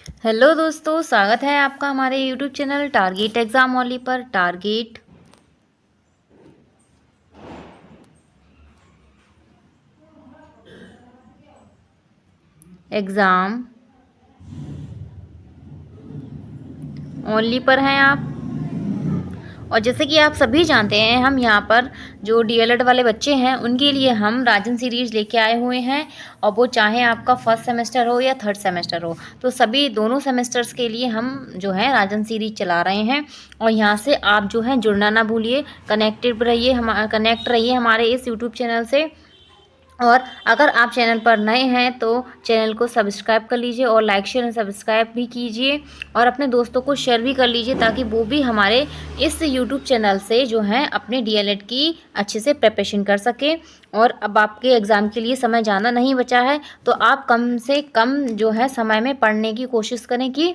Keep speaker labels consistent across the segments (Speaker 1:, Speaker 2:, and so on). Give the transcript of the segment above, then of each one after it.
Speaker 1: Hello दोस्तों, स्वागत है आपका हमारे YouTube channel target exam only पर। टारगेट एग्ज़ाम ओनली पर हैं आप। और जैसे कि आप सभी जानते हैं, हम यहाँ पर जो डीएलएड वाले बच्चे हैं उनके लिए हम राजन सीरीज़ लेके आए हुए हैं। और वो चाहे आपका फर्स्ट सेमेस्टर हो या थर्ड सेमेस्टर हो, तो सभी दोनों सेमेस्टर्स के लिए हम जो है राजन सीरीज़ चला रहे हैं। और यहाँ से आप जो है जुड़ना ना भूलिए, कनेक्ट रहिए हमारे इस यूट्यूब चैनल से। और अगर आप चैनल पर नए हैं तो चैनल को सब्सक्राइब कर लीजिए और लाइक शेयर एंड सब्सक्राइब भी कीजिए और अपने दोस्तों को शेयर भी कर लीजिए, ताकि वो भी हमारे इस यूट्यूब चैनल से जो है अपने डीएलएड की अच्छे से प्रिपरेशन कर सके। और अब आपके एग्ज़ाम के लिए समय ज़्यादा नहीं बचा है, तो आप कम से कम जो है समय में पढ़ने की कोशिश करें कि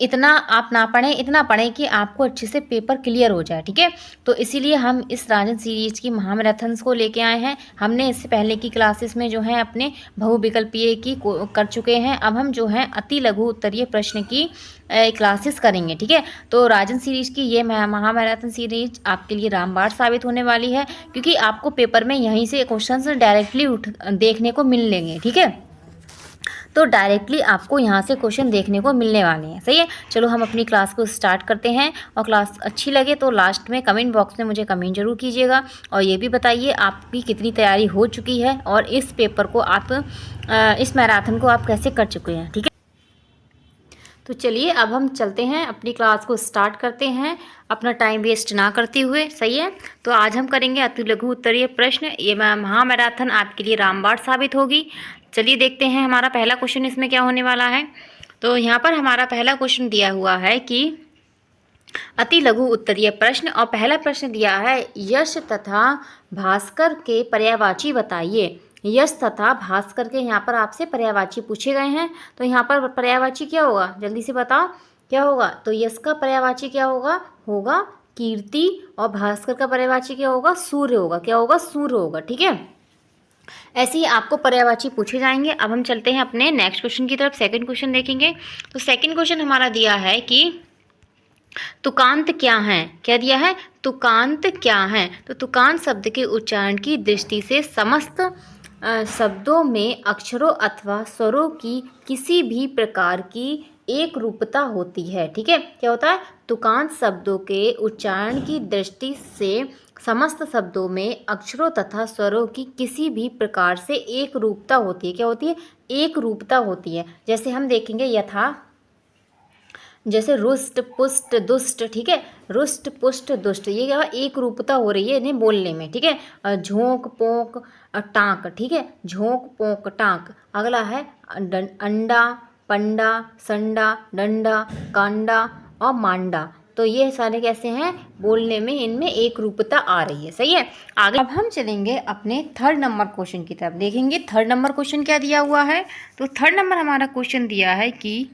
Speaker 1: इतना आप ना पढ़ें, इतना पढ़ें कि आपको अच्छे से पेपर क्लियर हो जाए। ठीक है, तो इसीलिए हम इस राजन सीरीज़ की महामैराथन्स को लेके आए हैं। हमने इससे पहले की क्लासेस में जो है अपने बहुविकल्पीय की कर चुके हैं। अब हम जो है अति लघु उत्तरीय प्रश्न की क्लासेस करेंगे। ठीक है, तो राजन सीरीज़ की ये महामैराथन सीरीज आपके लिए रामबाण साबित होने वाली है, क्योंकि आपको पेपर में यहीं से क्वेश्चन डायरेक्टली देखने को मिल लेंगे। ठीक है, तो डायरेक्टली आपको यहाँ से क्वेश्चन देखने को मिलने वाले हैं। सही है, चलो हम अपनी क्लास को स्टार्ट करते हैं। और क्लास अच्छी लगे तो लास्ट में कमेंट बॉक्स में मुझे कमेंट जरूर कीजिएगा और ये भी बताइए आपकी कितनी तैयारी हो चुकी है और इस पेपर को आप इस मैराथन को आप कैसे कर चुके हैं। ठीक है, तो चलिए अब हम चलते हैं, अपनी क्लास को स्टार्ट करते हैं अपना टाइम वेस्ट ना करते हुए। सही है, तो आज हम करेंगे अति लघु उत्तरीय प्रश्न। ये महामैराथन आपके लिए रामबाण साबित होगी। चलिए देखते हैं हमारा पहला क्वेश्चन इसमें क्या होने वाला है। तो यहाँ पर हमारा पहला क्वेश्चन दिया हुआ है कि अति लघु उत्तरीय प्रश्न, और पहला प्रश्न दिया है यश तथा भास्कर के पर्यायवाची बताइए। यश तथा भास्कर के यहाँ पर आपसे पर्यायवाची पूछे गए हैं, तो यहाँ पर पर्यायवाची क्या होगा, जल्दी से बताओ क्या होगा। तो यश का पर्यायवाची क्या होगा, होगा कीर्ति, और भास्कर का पर्यायवाची क्या होगा, सूर्य होगा। क्या होगा, सूर्य होगा। ठीक है, ऐसे ही आपको पर्यायवाची पूछे जाएंगे। अब हम चलते हैं अपने नेक्स्ट क्वेश्चन की तरफ, सेकंड क्वेश्चन देखेंगे। तो सेकंड क्वेश्चन हमारा दिया है कि तुकांत क्या है। क्या दिया है, तुकांत क्या है। तो तुकांत शब्द के उच्चारण की दृष्टि से समस्त शब्दों में अक्षरों अथवा स्वरों की किसी भी प्रकार की एक रूपता होती है। ठीक है, क्या होता है, तुकांत शब्दों के उच्चारण की दृष्टि से समस्त शब्दों में अक्षरों तथा स्वरों की किसी भी प्रकार से एक रूपता होती है। क्या होती है, एक रूपता होती है। जैसे हम देखेंगे यथा, जैसे रुष्ट पुष्ट दुष्ट। ठीक है, रुष्ट पुष्ट दुष्ट, ये क्या एक रूपता हो रही है इन्हें बोलने में। ठीक है, झोंक पोंक टाँक। ठीक है, झोंक पोंक टाँक। अगला है अंडा पंडा संडा डंडा कांडा और मांडा। तो ये सारे कैसे हैं, बोलने में इनमें एक रूपता आ रही है। सही है, आगे अब हम चलेंगे अपने थर्ड नंबर क्वेश्चन की तरफ। देखेंगे थर्ड नंबर क्वेश्चन क्या दिया हुआ है। तो थर्ड नंबर हमारा क्वेश्चन दिया है कि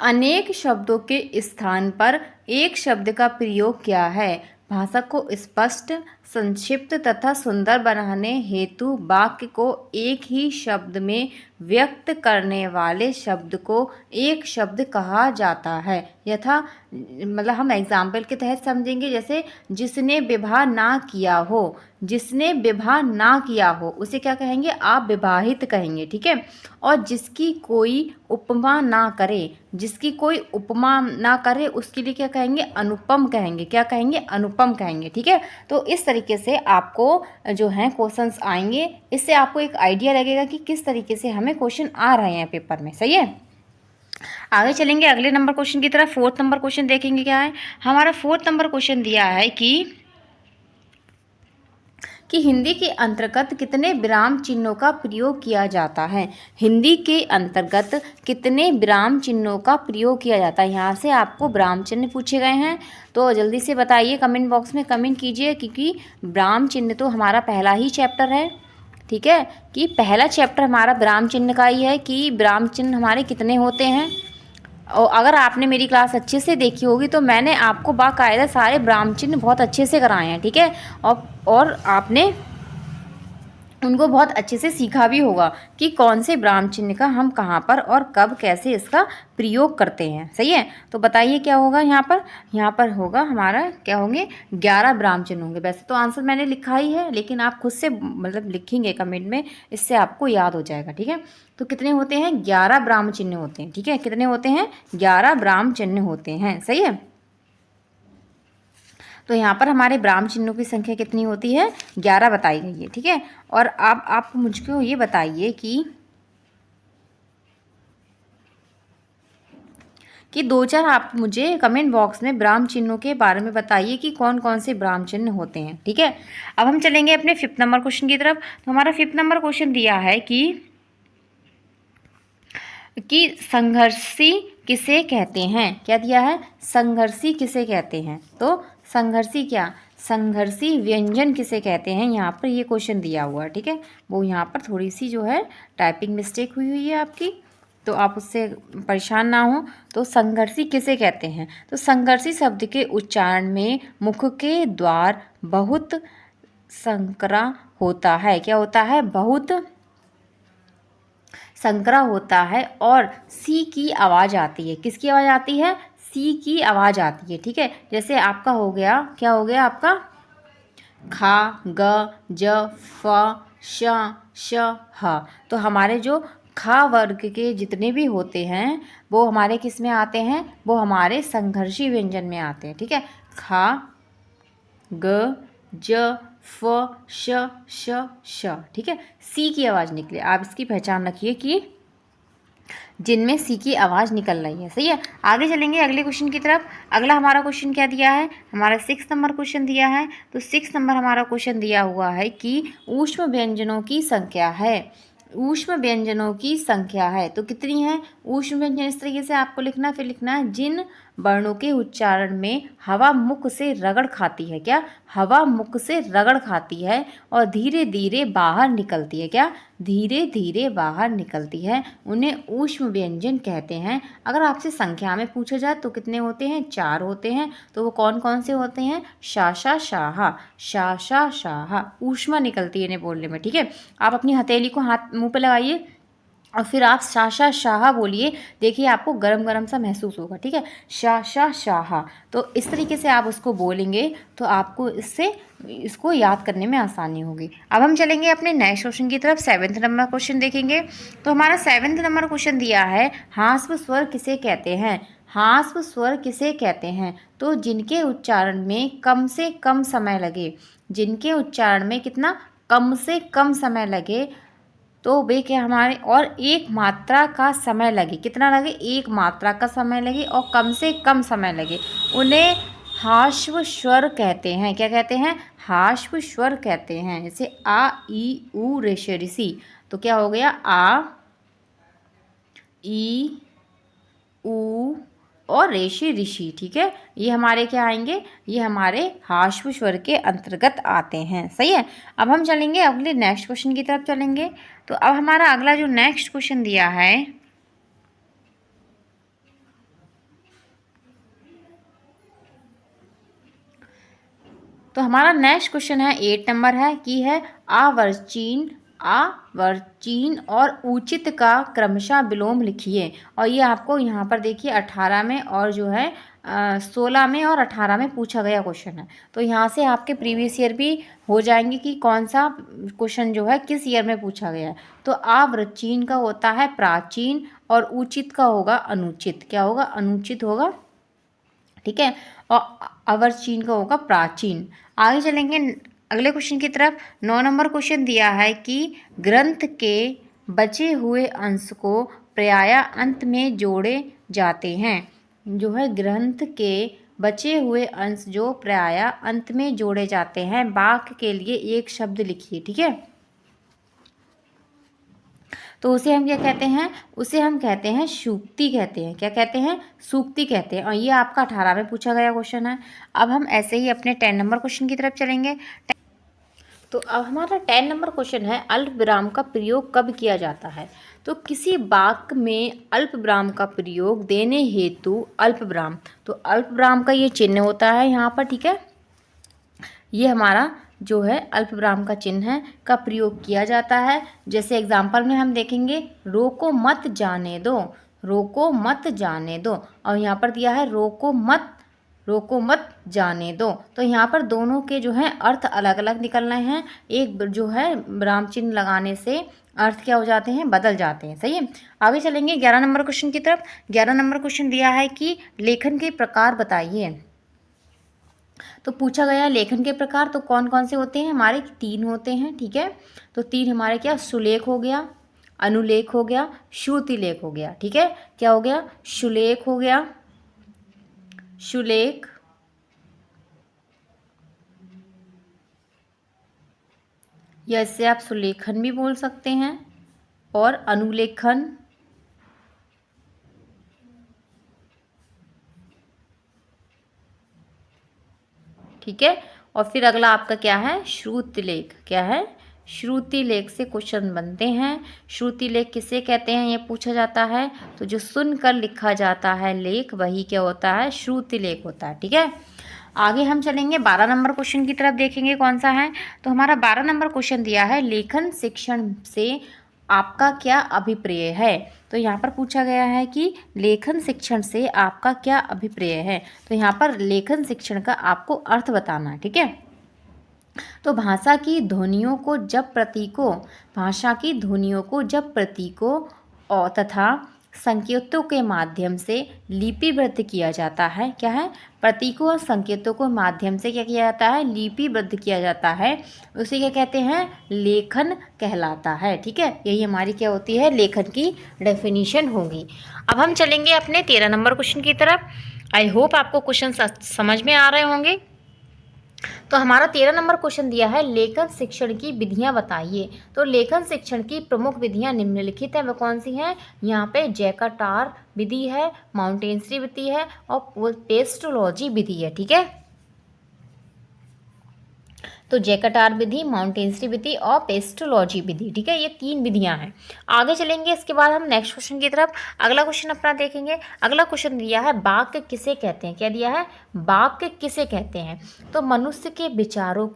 Speaker 1: अनेक शब्दों के स्थान पर एक शब्द का प्रयोग किया है। भाषा को स्पष्ट, संक्षिप्त तथा सुंदर बनाने हेतु वाक्य को एक ही शब्द में व्यक्त करने वाले शब्द को एक शब्द कहा जाता है। यथा, मतलब हम एग्जाम्पल के तहत समझेंगे, जैसे जिसने विवाह ना किया हो, जिसने विवाह ना किया हो उसे क्या कहेंगे, आप विवाहित कहेंगे। ठीक है, और जिसकी कोई उपमा ना करे, जिसकी कोई उपमा ना करे उसके लिए क्या कहेंगे, अनुपम कहेंगे। क्या कहेंगे, अनुपम कहेंगे। ठीक है, तो इस तरीके से आपको जो है क्वेश्चंस आएंगे, इससे आपको एक आइडिया लगेगा कि किस तरीके से हमें क्वेश्चन आ रहे हैं पेपर में। सही है, आगे चलेंगे अगले नंबर क्वेश्चन की तरफ। फोर्थ नंबर क्वेश्चन देखेंगे क्या है। हमारा फोर्थ नंबर क्वेश्चन दिया है कि हिंदी के अंतर्गत कितने विराम चिन्हों का प्रयोग किया जाता है। हिंदी के अंतर्गत कितने विराम चिन्हों का प्रयोग किया जाता है। यहाँ से आपको विराम चिन्ह पूछे गए हैं, तो जल्दी से बताइए, कमेंट बॉक्स में कमेंट कीजिए, क्योंकि विराम चिन्ह तो हमारा पहला ही चैप्टर है। ठीक है, कि पहला चैप्टर हमारा विराम चिन्ह का ही है कि विराम चिन्ह हमारे कितने होते हैं। और अगर आपने मेरी क्लास अच्छे से देखी होगी तो मैंने आपको बाकायदा सारे विराम चिन्ह बहुत अच्छे से कराए हैं। ठीक है, और आपने उनको बहुत अच्छे से सीखा भी होगा कि कौन से ब्राह्म चिन्ह का हम कहाँ पर और कब कैसे इसका प्रयोग करते हैं। सही है, तो बताइए क्या होगा यहाँ पर होगा हमारा, क्या होंगे, 11 ब्राह्म चिन्ह होंगे। वैसे तो आंसर मैंने लिखा ही है, लेकिन आप खुद से मतलब लिखेंगे कमेंट में, इससे आपको याद हो जाएगा। ठीक है, तो कितने होते हैं, 11 ब्राह्म चिन्ह होते हैं। ठीक है, कितने होते हैं, 11 ब्राह्म चिन्ह होते हैं। सही है, तो यहाँ पर हमारे ब्राह्म चिन्हों की संख्या कितनी होती है, 11 बताई गई है। ठीक है, और अब आप मुझको ये बताइए कि 2-4 आप मुझे कमेंट बॉक्स में ब्राह्म चिन्हों के बारे में बताइए कि कौन कौन से ब्राह्म चिन्ह होते हैं। ठीक है, अब हम चलेंगे अपने 5th नंबर क्वेश्चन की तरफ। तो हमारा 5th नंबर क्वेश्चन दिया है कि संघर्षी किसे कहते हैं। क्या दिया है, संघर्षी किसे कहते हैं। तो संघर्षी क्या, संघर्षी व्यंजन किसे कहते हैं, यहाँ पर ये क्वेश्चन दिया हुआ है। ठीक है, वो यहाँ पर थोड़ी सी जो है टाइपिंग मिस्टेक हुई है आपकी, तो आप उससे परेशान ना हो। तो संघर्षी किसे कहते हैं, तो संघर्षी शब्द के उच्चारण में मुख के द्वार बहुत संकरा होता है। क्या होता है, बहुत संकरा होता है और सी की आवाज़ आती है। किसकी आवाज़ आती है, सी की आवाज़ आती है। ठीक है, जैसे आपका हो गया, क्या हो गया आपका, खा, ग, ज, फ, श, ह। तो हमारे जो खा वर्ग के जितने भी होते हैं वो हमारे किस में आते हैं, वो हमारे संघर्षी व्यंजन में आते हैं। ठीक है, खा, ग, ज, फ, श। ठीक है, सी की आवाज़ निकले, आप इसकी पहचान रखिए कि जिनमें सी की आवाज़ निकल रही है। सही है, आगे चलेंगे अगले क्वेश्चन की तरफ। अगला हमारा क्वेश्चन क्या दिया है, हमारा 6th नंबर क्वेश्चन दिया है। तो 6th नंबर हमारा क्वेश्चन दिया हुआ है कि ऊष्म व्यंजनों की संख्या है, ऊष्म व्यंजनों की संख्या है। तो कितनी है ऊष्म व्यंजन, इस तरीके से आपको लिखना, फिर लिखना है जिन वर्णों के उच्चारण में हवा मुख से रगड़ खाती है। क्या, हवा मुख से रगड़ खाती है और धीरे धीरे बाहर निकलती है। क्या, धीरे धीरे बाहर निकलती है, उन्हें ऊष्म व्यंजन कहते हैं। अगर आपसे संख्या में पूछा जाए तो कितने होते हैं, 4 होते हैं। तो वो कौन कौन से होते हैं, शाशा शाहा, शाशा शाहा, ऊष्मा निकलती है इन्हें बोलने में। ठीक है, आप अपनी हथेली को हाथ मुंह पे लगाइए और फिर आप शाशा शाहा बोलिए, देखिए आपको गरम गरम सा महसूस होगा। ठीक है, शाशा शाहा, तो इस तरीके से आप उसको बोलेंगे तो आपको इसको याद करने में आसानी होगी। अब हम चलेंगे अपने नेक्स्ट क्वेश्चन की तरफ। 7th नंबर क्वेश्चन देखेंगे। तो हमारा 7th नंबर क्वेश्चन दिया है, ह्रास्व स्वर किसे कहते हैं। ह्रास्व स्वर किसे कहते हैं, तो जिनके उच्चारण में कम से कम समय लगे, जिनके उच्चारण में कितना, कम से कम समय लगे, तो वे क्या हमारे, और एक मात्रा का समय लगे, कितना लगे, एक मात्रा का समय लगे और कम से कम समय लगे, उन्हें हाश्व स्वर कहते हैं। क्या कहते हैं, हाश्व स्वर कहते हैं। जैसे आ, ई, ऊ, ऋषि ऋषि, तो क्या हो गया, आ, ई, ऊ और ऋषि ऋषि। ठीक है, ये हमारे क्या आएंगे, ये हमारे हाश्व स्वर के अंतर्गत आते हैं। सही है, अब हम चलेंगे अगले नेक्स्ट क्वेश्चन की तरफ चलेंगे। तो अब हमारा अगला जो नेक्स्ट क्वेश्चन दिया है, तो हमारा नेक्स्ट क्वेश्चन है 8 नंबर है कि है आवर्चीन और उचित का क्रमशः विलोम लिखिए। और ये आपको यहाँ पर देखिए 18 में और जो है 16 में और 18 में पूछा गया क्वेश्चन है। तो यहाँ से आपके प्रीवियस ईयर भी हो जाएंगे कि कौन सा क्वेश्चन जो है किस ईयर में पूछा गया है। तो आवर्चीन का होता है प्राचीन और उचित का होगा अनुचित। क्या होगा, अनुचित होगा। ठीक है, और अवर्चीन का होगा प्राचीन। आगे चलेंगे अगले क्वेश्चन की तरफ। 9 नंबर क्वेश्चन दिया है कि ग्रंथ के बचे हुए अंश को प्राय अंत में जोड़े जाते हैं। जो है ग्रंथ के बचे हुए अंश जो प्राय अंत में जोड़े जाते हैं, वाक्य के लिए एक शब्द लिखिए। ठीक है, तो उसे हम क्या कहते हैं, उसे हम कहते हैं सूक्ति कहते हैं। क्या कहते हैं, सूक्ति कहते हैं। और ये आपका 18 में पूछा गया क्वेश्चन है। अब हम ऐसे ही अपने 10 नंबर क्वेश्चन की तरफ चलेंगे। तो अब हमारा 10 नंबर क्वेश्चन है, अल्प विराम का प्रयोग कब किया जाता है। तो किसी वाक्य में अल्प विराम का प्रयोग देने हेतु अल्प विराम, तो अल्प विराम का ये चिन्ह होता है यहाँ पर। ठीक है, ये हमारा जो है अल्पविराम का चिन्ह है का प्रयोग किया जाता है। जैसे एग्जाम्पल में हम देखेंगे रोको मत जाने दो, रोको मत जाने दो, और यहाँ पर दिया है रोको मत जाने दो। तो यहाँ पर दोनों के जो है अर्थ अलग अलग निकल रहे हैं। एक जो है विराम चिन्ह लगाने से अर्थ क्या हो जाते हैं, बदल जाते हैं। सही है, आगे चलेंगे 11 नंबर क्वेश्चन की तरफ। 11 नंबर क्वेश्चन दिया है कि लेखन के प्रकार बताइए। तो पूछा गया लेखन के प्रकार, तो कौन कौन से होते हैं हमारे, 3 होते हैं। ठीक है, तो 3 हमारे क्या, सुलेख हो गया, अनुलेख हो गया, श्रुतिलेख हो गया। ठीक है, क्या हो गया, सुलेख हो गया, सुलेख, या इससे आप सुलेखन भी बोल सकते हैं, और अनुलेखन, ठीक है। और फिर अगला आपका क्या है, श्रुतिलेख। क्या है, श्रुतिलेख से क्वेश्चन बनते हैं। श्रुतिलेख किसे कहते हैं ये पूछा जाता है, तो जो सुनकर लिखा जाता है लेख वही क्या होता है, श्रुतिलेख होता है। ठीक है, आगे हम चलेंगे 12 नंबर क्वेश्चन की तरफ, देखेंगे कौन सा है। तो हमारा 12 नंबर क्वेश्चन दिया है लेखन शिक्षण से आपका क्या अभिप्राय है। तो यहाँ पर पूछा गया है कि लेखन शिक्षण से आपका क्या अभिप्राय है। तो यहाँ पर लेखन शिक्षण का आपको अर्थ बताना है। ठीक है, तो भाषा की ध्वनियों को जब प्रतीकों, भाषा की ध्वनियों को जब प्रतीकों और तथा संकेतों के माध्यम से लिपिबद्ध किया जाता है। क्या है, प्रतीकों और संकेतों के माध्यम से क्या किया जाता है, लिपिबद्ध किया जाता है, उसे क्या कहते हैं, लेखन कहलाता है। ठीक है, यही हमारी क्या होती है, लेखन की डेफिनेशन होगी। अब हम चलेंगे अपने 13 नंबर क्वेश्चन की तरफ। आई होप आपको क्वेश्चन समझ में आ रहे होंगे। तो हमारा 13 नंबर क्वेश्चन दिया है लेखन शिक्षण की विधियां बताइए। तो लेखन शिक्षण की प्रमुख विधियां निम्नलिखित हैं, वह कौन सी हैं। यहाँ पे जैकार्ड विधि है, माउंटेनरी विधि है, और पेस्टोलॉजी विधि है। ठीक है, तो जैकार्ड विधि, माउंटेनरी विधि और पेस्टोलॉजी विधि। ठीक है, ये 3 विधियां हैं। आगे चलेंगे, इसके बाद हम नेक्स्ट क्वेश्चन की तरफ। अगला क्वेश्चन अपना देखेंगे। अगला क्वेश्चन दिया है वाक्य किसे कहते हैं। क्या दिया है, वाक्य किसे कहते हैं। तो मनुष्य के विचारों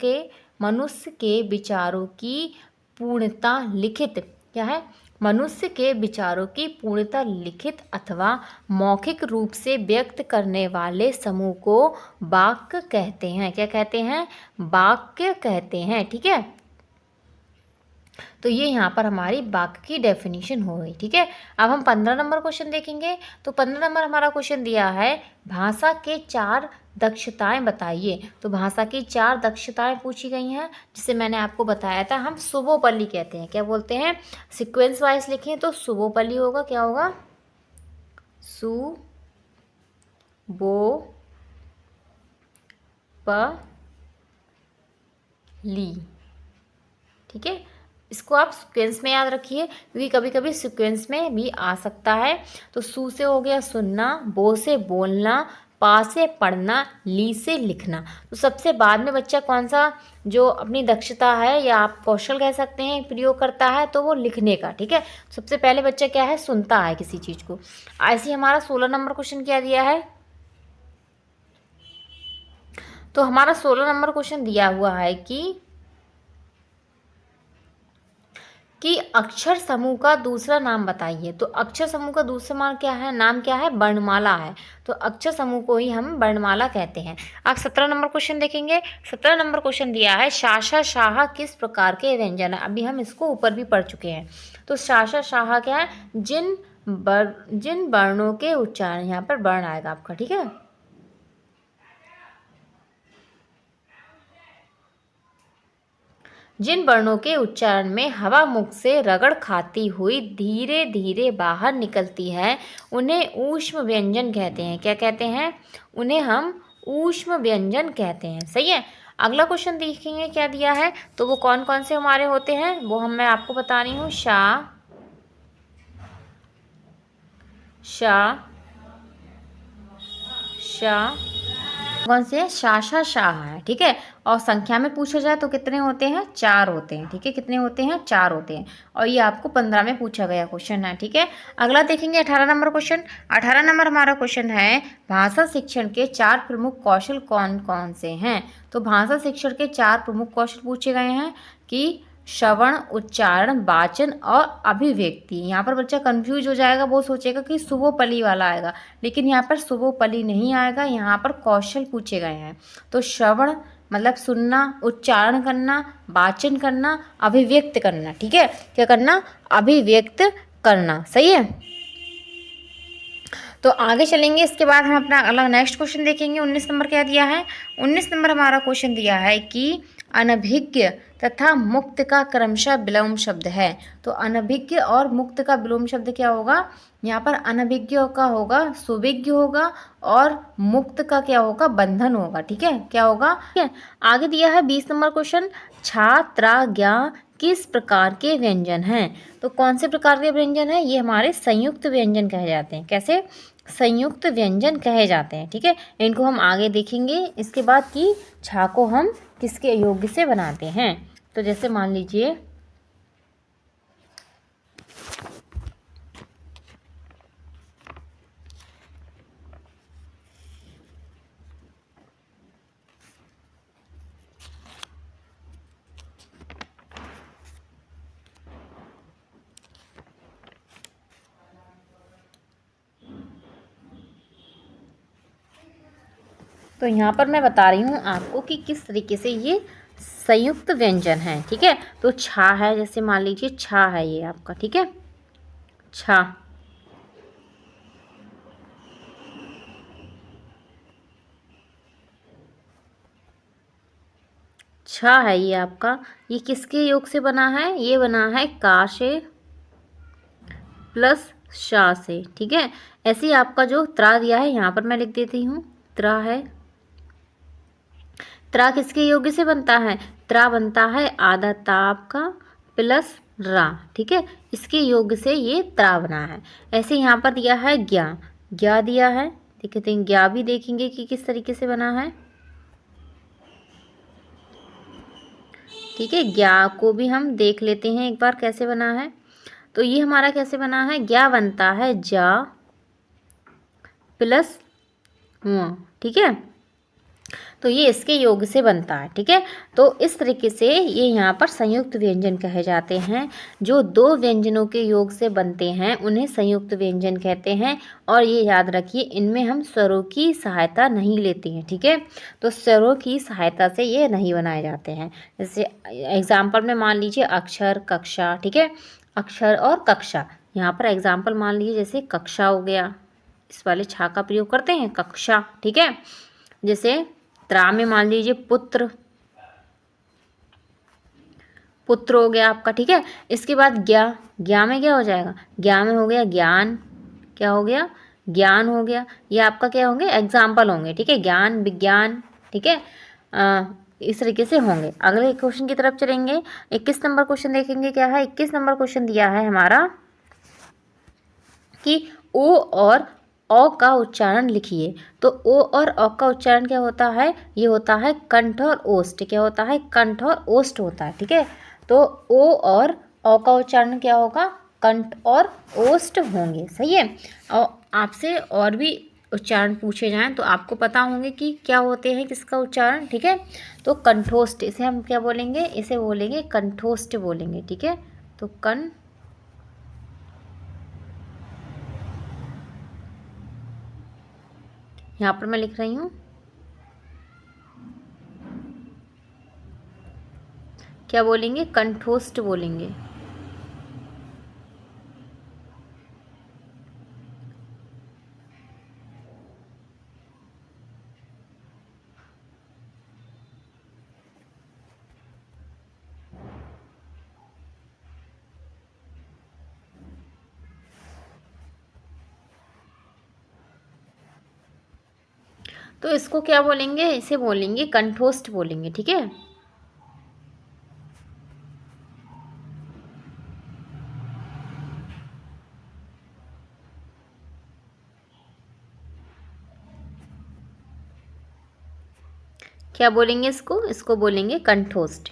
Speaker 1: की पूर्णता लिखित, क्या है, मनुष्य के विचारों की पूर्णता लिखित अथवा मौखिक रूप से व्यक्त करने वाले समूह को वाक्य कहते हैं। क्या कहते हैं, वाक्य कहते हैं। ठीक है, तो ये यहाँ पर हमारी वाक्य की डेफिनेशन हो गई। ठीक है, अब हम 15 नंबर क्वेश्चन देखेंगे। तो 15 नंबर हमारा क्वेश्चन दिया है भाषा के 4 दक्षताएं बताइए। तो भाषा की 4 दक्षताएं पूछी गई हैं, जिसे मैंने आपको बताया था, हम शुभोपल्ली कहते हैं। क्या बोलते हैं, सीक्वेंस वाइज लिखें तो शुभोपल्ली होगा। क्या होगा, सु बो प ली। ठीक है, इसको आप सीक्वेंस में याद रखिए, क्योंकि कभी कभी सीक्वेंस में भी आ सकता है। तो सु से हो गया सुनना, बो से बोलना, पा से पढ़ना, ली से लिखना। तो सबसे बाद में बच्चा कौन सा जो अपनी दक्षता है या आप कौशल कह सकते हैं प्रयोग करता है, तो वो लिखने का। ठीक है, सबसे पहले बच्चा क्या है, सुनता है किसी चीज़ को। ऐसे ही हमारा 16 नंबर क्वेश्चन क्या दिया है। तो हमारा 16 नंबर क्वेश्चन दिया हुआ है कि अक्षर समूह का दूसरा नाम बताइए। तो अक्षर समूह का दूसरा नाम क्या है, वर्णमाला है। तो अक्षर समूह को ही हम वर्णमाला कहते हैं। आप 17 नंबर क्वेश्चन देखेंगे। 17 नंबर क्वेश्चन दिया है शाशा शाह किस प्रकार के व्यंजन है। अभी हम इसको ऊपर भी पढ़ चुके हैं। तो शाशा शाह क्या है, जिन वर्णों के उच्चारण, यहाँ पर वर्ण आएगा आपका। ठीक है, जिन वर्णों के उच्चारण में हवा मुख से रगड़ खाती हुई धीरे धीरे बाहर निकलती है, उन्हें ऊष्म व्यंजन कहते हैं। क्या कहते हैं, उन्हें हम ऊष्म व्यंजन कहते हैं। सही है, अगला क्वेश्चन देखेंगे क्या दिया है। तो वो कौन कौन से हमारे होते हैं, वो मैं आपको बता रही हूँ। शा, शा, शा, कौन से हैं, शाशा शाह है, ठीक है। और संख्या में पूछा जाए तो कितने होते हैं, 4 होते हैं, ठीक है। कितने होते हैं, 4 होते हैं। और ये आपको 15 में पूछा गया क्वेश्चन है, ठीक है। अगला देखेंगे 18 नंबर क्वेश्चन। 18 नंबर हमारा क्वेश्चन है, भाषा शिक्षण के 4 प्रमुख कौशल कौन कौन से हैं। तो भाषा शिक्षण के 4 प्रमुख कौशल पूछे गए हैं कि श्रवण, उच्चारण, वाचन और अभिव्यक्ति। यहाँ पर बच्चा कंफ्यूज हो जाएगा, वो सोचेगा कि सुबोपली वाला आएगा, लेकिन यहाँ पर सुबोपली नहीं आएगा, यहाँ पर कौशल पूछे गए हैं। तो श्रवण मतलब सुनना, उच्चारण करना, वाचन करना, अभिव्यक्त करना, ठीक है। क्या करना, अभिव्यक्त करना, सही है। तो आगे चलेंगे, इसके बाद हम अपना अगला नेक्स्ट क्वेश्चन देखेंगे। 19 नंबर क्या दिया है, 19 नंबर हमारा क्वेश्चन दिया है कि अनभिज्ञ तथा मुक्त का क्रमशः विलोम शब्द है। तो अनभिज्ञ और मुक्त का विलोम शब्द क्या होगा, यहाँ पर अनभिज्ञ का होगा सुविज्ञ होगा, और मुक्त का क्या होगा, बंधन होगा, ठीक है। क्या होगा, ठीक है। आगे दिया है 20 नंबर क्वेश्चन, छा, त्रा, ज्ञा किस प्रकार के व्यंजन हैं। तो कौन से प्रकार के व्यंजन हैं, ये हमारे संयुक्त व्यंजन कहे जाते हैं। कैसे, संयुक्त व्यंजन कहे जाते हैं, ठीक है। इनको हम आगे देखेंगे इसके बाद कि छा को हम किसके योग से बनाते हैं। तो जैसे मान लीजिए, तो यहाँ पर मैं बता रही हूँ आपको कि किस तरीके से ये संयुक्त व्यंजन है, ठीक है। तो छा है, जैसे मान लीजिए छा है ये आपका, ठीक है, छा। छा है ये आपका, ये किसके योग से बना है, ये बना है का से प्लस शा से, ठीक है। ऐसे ही आपका जो त्रा दिया है, यहाँ पर मैं लिख देती हूँ, त्रा है। त्रा किसके योग से बनता है, त्रा बनता है आधा ताप का प्लस रा, ठीक है। इसके योग से ये त्रा बना है। ऐसे यहाँ पर दिया है ज्ञा, ज्ञा दिया है, देखते हैं ज्ञा भी देखेंगे कि किस तरीके से बना है, ठीक है। ज्ञा को भी हम देख लेते हैं एक बार कैसे बना है। तो ये हमारा कैसे बना है, ज्ञा बनता है जा प्लस हुआ, ठीक है। तो ये इसके योग से बनता है, ठीक है। तो इस तरीके से ये यहाँ पर संयुक्त व्यंजन कहे जाते हैं। जो दो व्यंजनों के योग से बनते हैं उन्हें संयुक्त व्यंजन कहते हैं। और ये याद रखिए, इनमें हम स्वरों की सहायता नहीं लेते हैं, ठीक है। तो स्वरों की सहायता से ये नहीं बनाए जाते हैं। जैसे एग्जाम्पल में मान लीजिए अक्षर, कक्षा, ठीक है। अक्षर और कक्षा, यहाँ पर एग्जाम्पल मान लीजिए जैसे कक्षा हो गया, इस वाले छा का प्रयोग करते हैं, कक्षा, ठीक है। जैसे त्रा में मान लीजिए पुत्र, पुत्र हो गया आपका, ठीक है। इसके बाद ज्ञा, ज्ञा में क्या हो जाएगा, ज्ञा में हो गया ज्ञान, क्या हो गया, ज्ञान हो गया। ये आपका क्या होंगे, एग्जाम्पल होंगे, ठीक है, ज्ञान, विज्ञान, ठीक है। इस तरीके से होंगे। अगले क्वेश्चन की तरफ चलेंगे। 21 नंबर क्वेश्चन देखेंगे क्या है। 21 नंबर क्वेश्चन दिया है हमारा कि ओ और औ का उच्चारण लिखिए। तो ओ और औ का उच्चारण क्या होता है, ये होता है कंठ और ओष्ठ, क्या होता है, कंठ और ओष्ठ होता है, ठीक है। तो ओ और औ का उच्चारण क्या होगा, कंठ और ओष्ठ होंगे, सही है। और आपसे और भी उच्चारण पूछे जाएं तो आपको पता होंगे कि क्या होते हैं किसका उच्चारण, ठीक है। तो कंठोष्ठ, इसे हम क्या बोलेंगे, इसे बोलेंगे कंठोष्ठ बोलेंगे, ठीक है। तो कन, यहाँ पर मैं लिख रही हूँ, क्या बोलेंगे, कंठोष्ठ बोलेंगे। तो इसको क्या बोलेंगे, इसे बोलेंगे कंठोष्ठ बोलेंगे, ठीक है। क्या बोलेंगे इसको? इसको बोलेंगे कंठोष्ठ।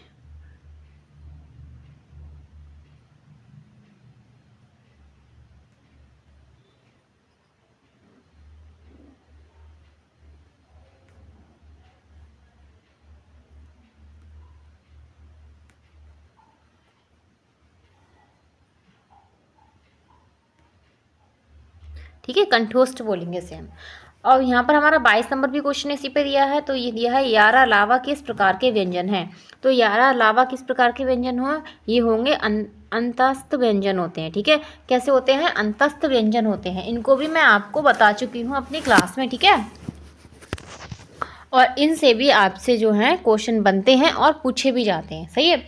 Speaker 1: ठीक है, कंठोष्ठ बोलेंगे इसे हम। और यहाँ पर हमारा 22 नंबर भी क्वेश्चन इसी पे दिया है। तो ये दिया है यारा लावा किस प्रकार के व्यंजन हैं। तो यारा लावा किस प्रकार के व्यंजन हो, ये होंगे अंतस्थ व्यंजन होते हैं। ठीक है, कैसे होते हैं? अंतस्थ व्यंजन होते हैं। इनको भी मैं आपको बता चुकी हूँ अपनी क्लास में। ठीक है, और इनसे भी आपसे जो है क्वेश्चन बनते हैं और पूछे भी जाते हैं। सही है।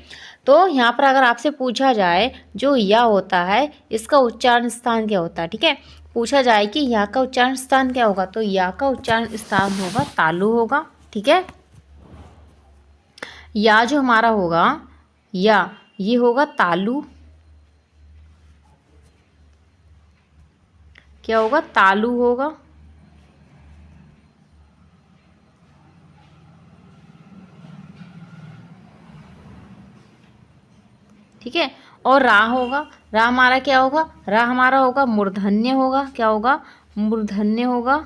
Speaker 1: तो यहाँ पर अगर आपसे पूछा जाए जो या होता है इसका उच्चारण स्थान क्या होता है। ठीक है, पूछा जाए कि या का उच्चारण स्थान क्या होगा, तो या का उच्चारण स्थान होगा तालु होगा। ठीक है, या जो हमारा होगा या ये होगा तालु। क्या होगा? तालु होगा। ठीक है, और रा होगा। रा हमारा क्या होगा? रा हमारा होगा मूर्धन्य होगा। क्या होगा? मूर्धन्य होगा।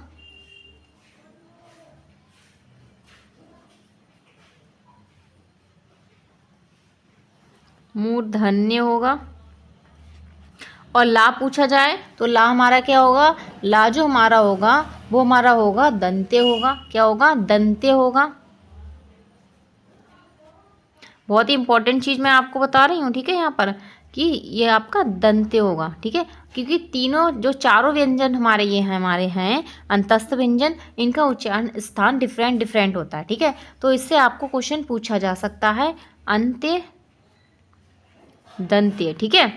Speaker 1: मूर्धन्य होगा। और ला पूछा जाए तो ला हमारा क्या होगा? ला जो हमारा होगा वो हमारा होगा दंत्य होगा। क्या होगा? दंत्य होगा। बहुत ही इंपॉर्टेंट चीज़ मैं आपको बता रही हूँ। ठीक है, यहाँ पर कि ये आपका दंत्य होगा। ठीक है, क्योंकि तीनों जो चारों व्यंजन हमारे ये हैं हमारे हैं अंतस्थ व्यंजन, इनका उच्चारण स्थान डिफरेंट डिफरेंट होता है। ठीक है, तो इससे आपको क्वेश्चन पूछा जा सकता है अंत्य दंत्य। ठीक है,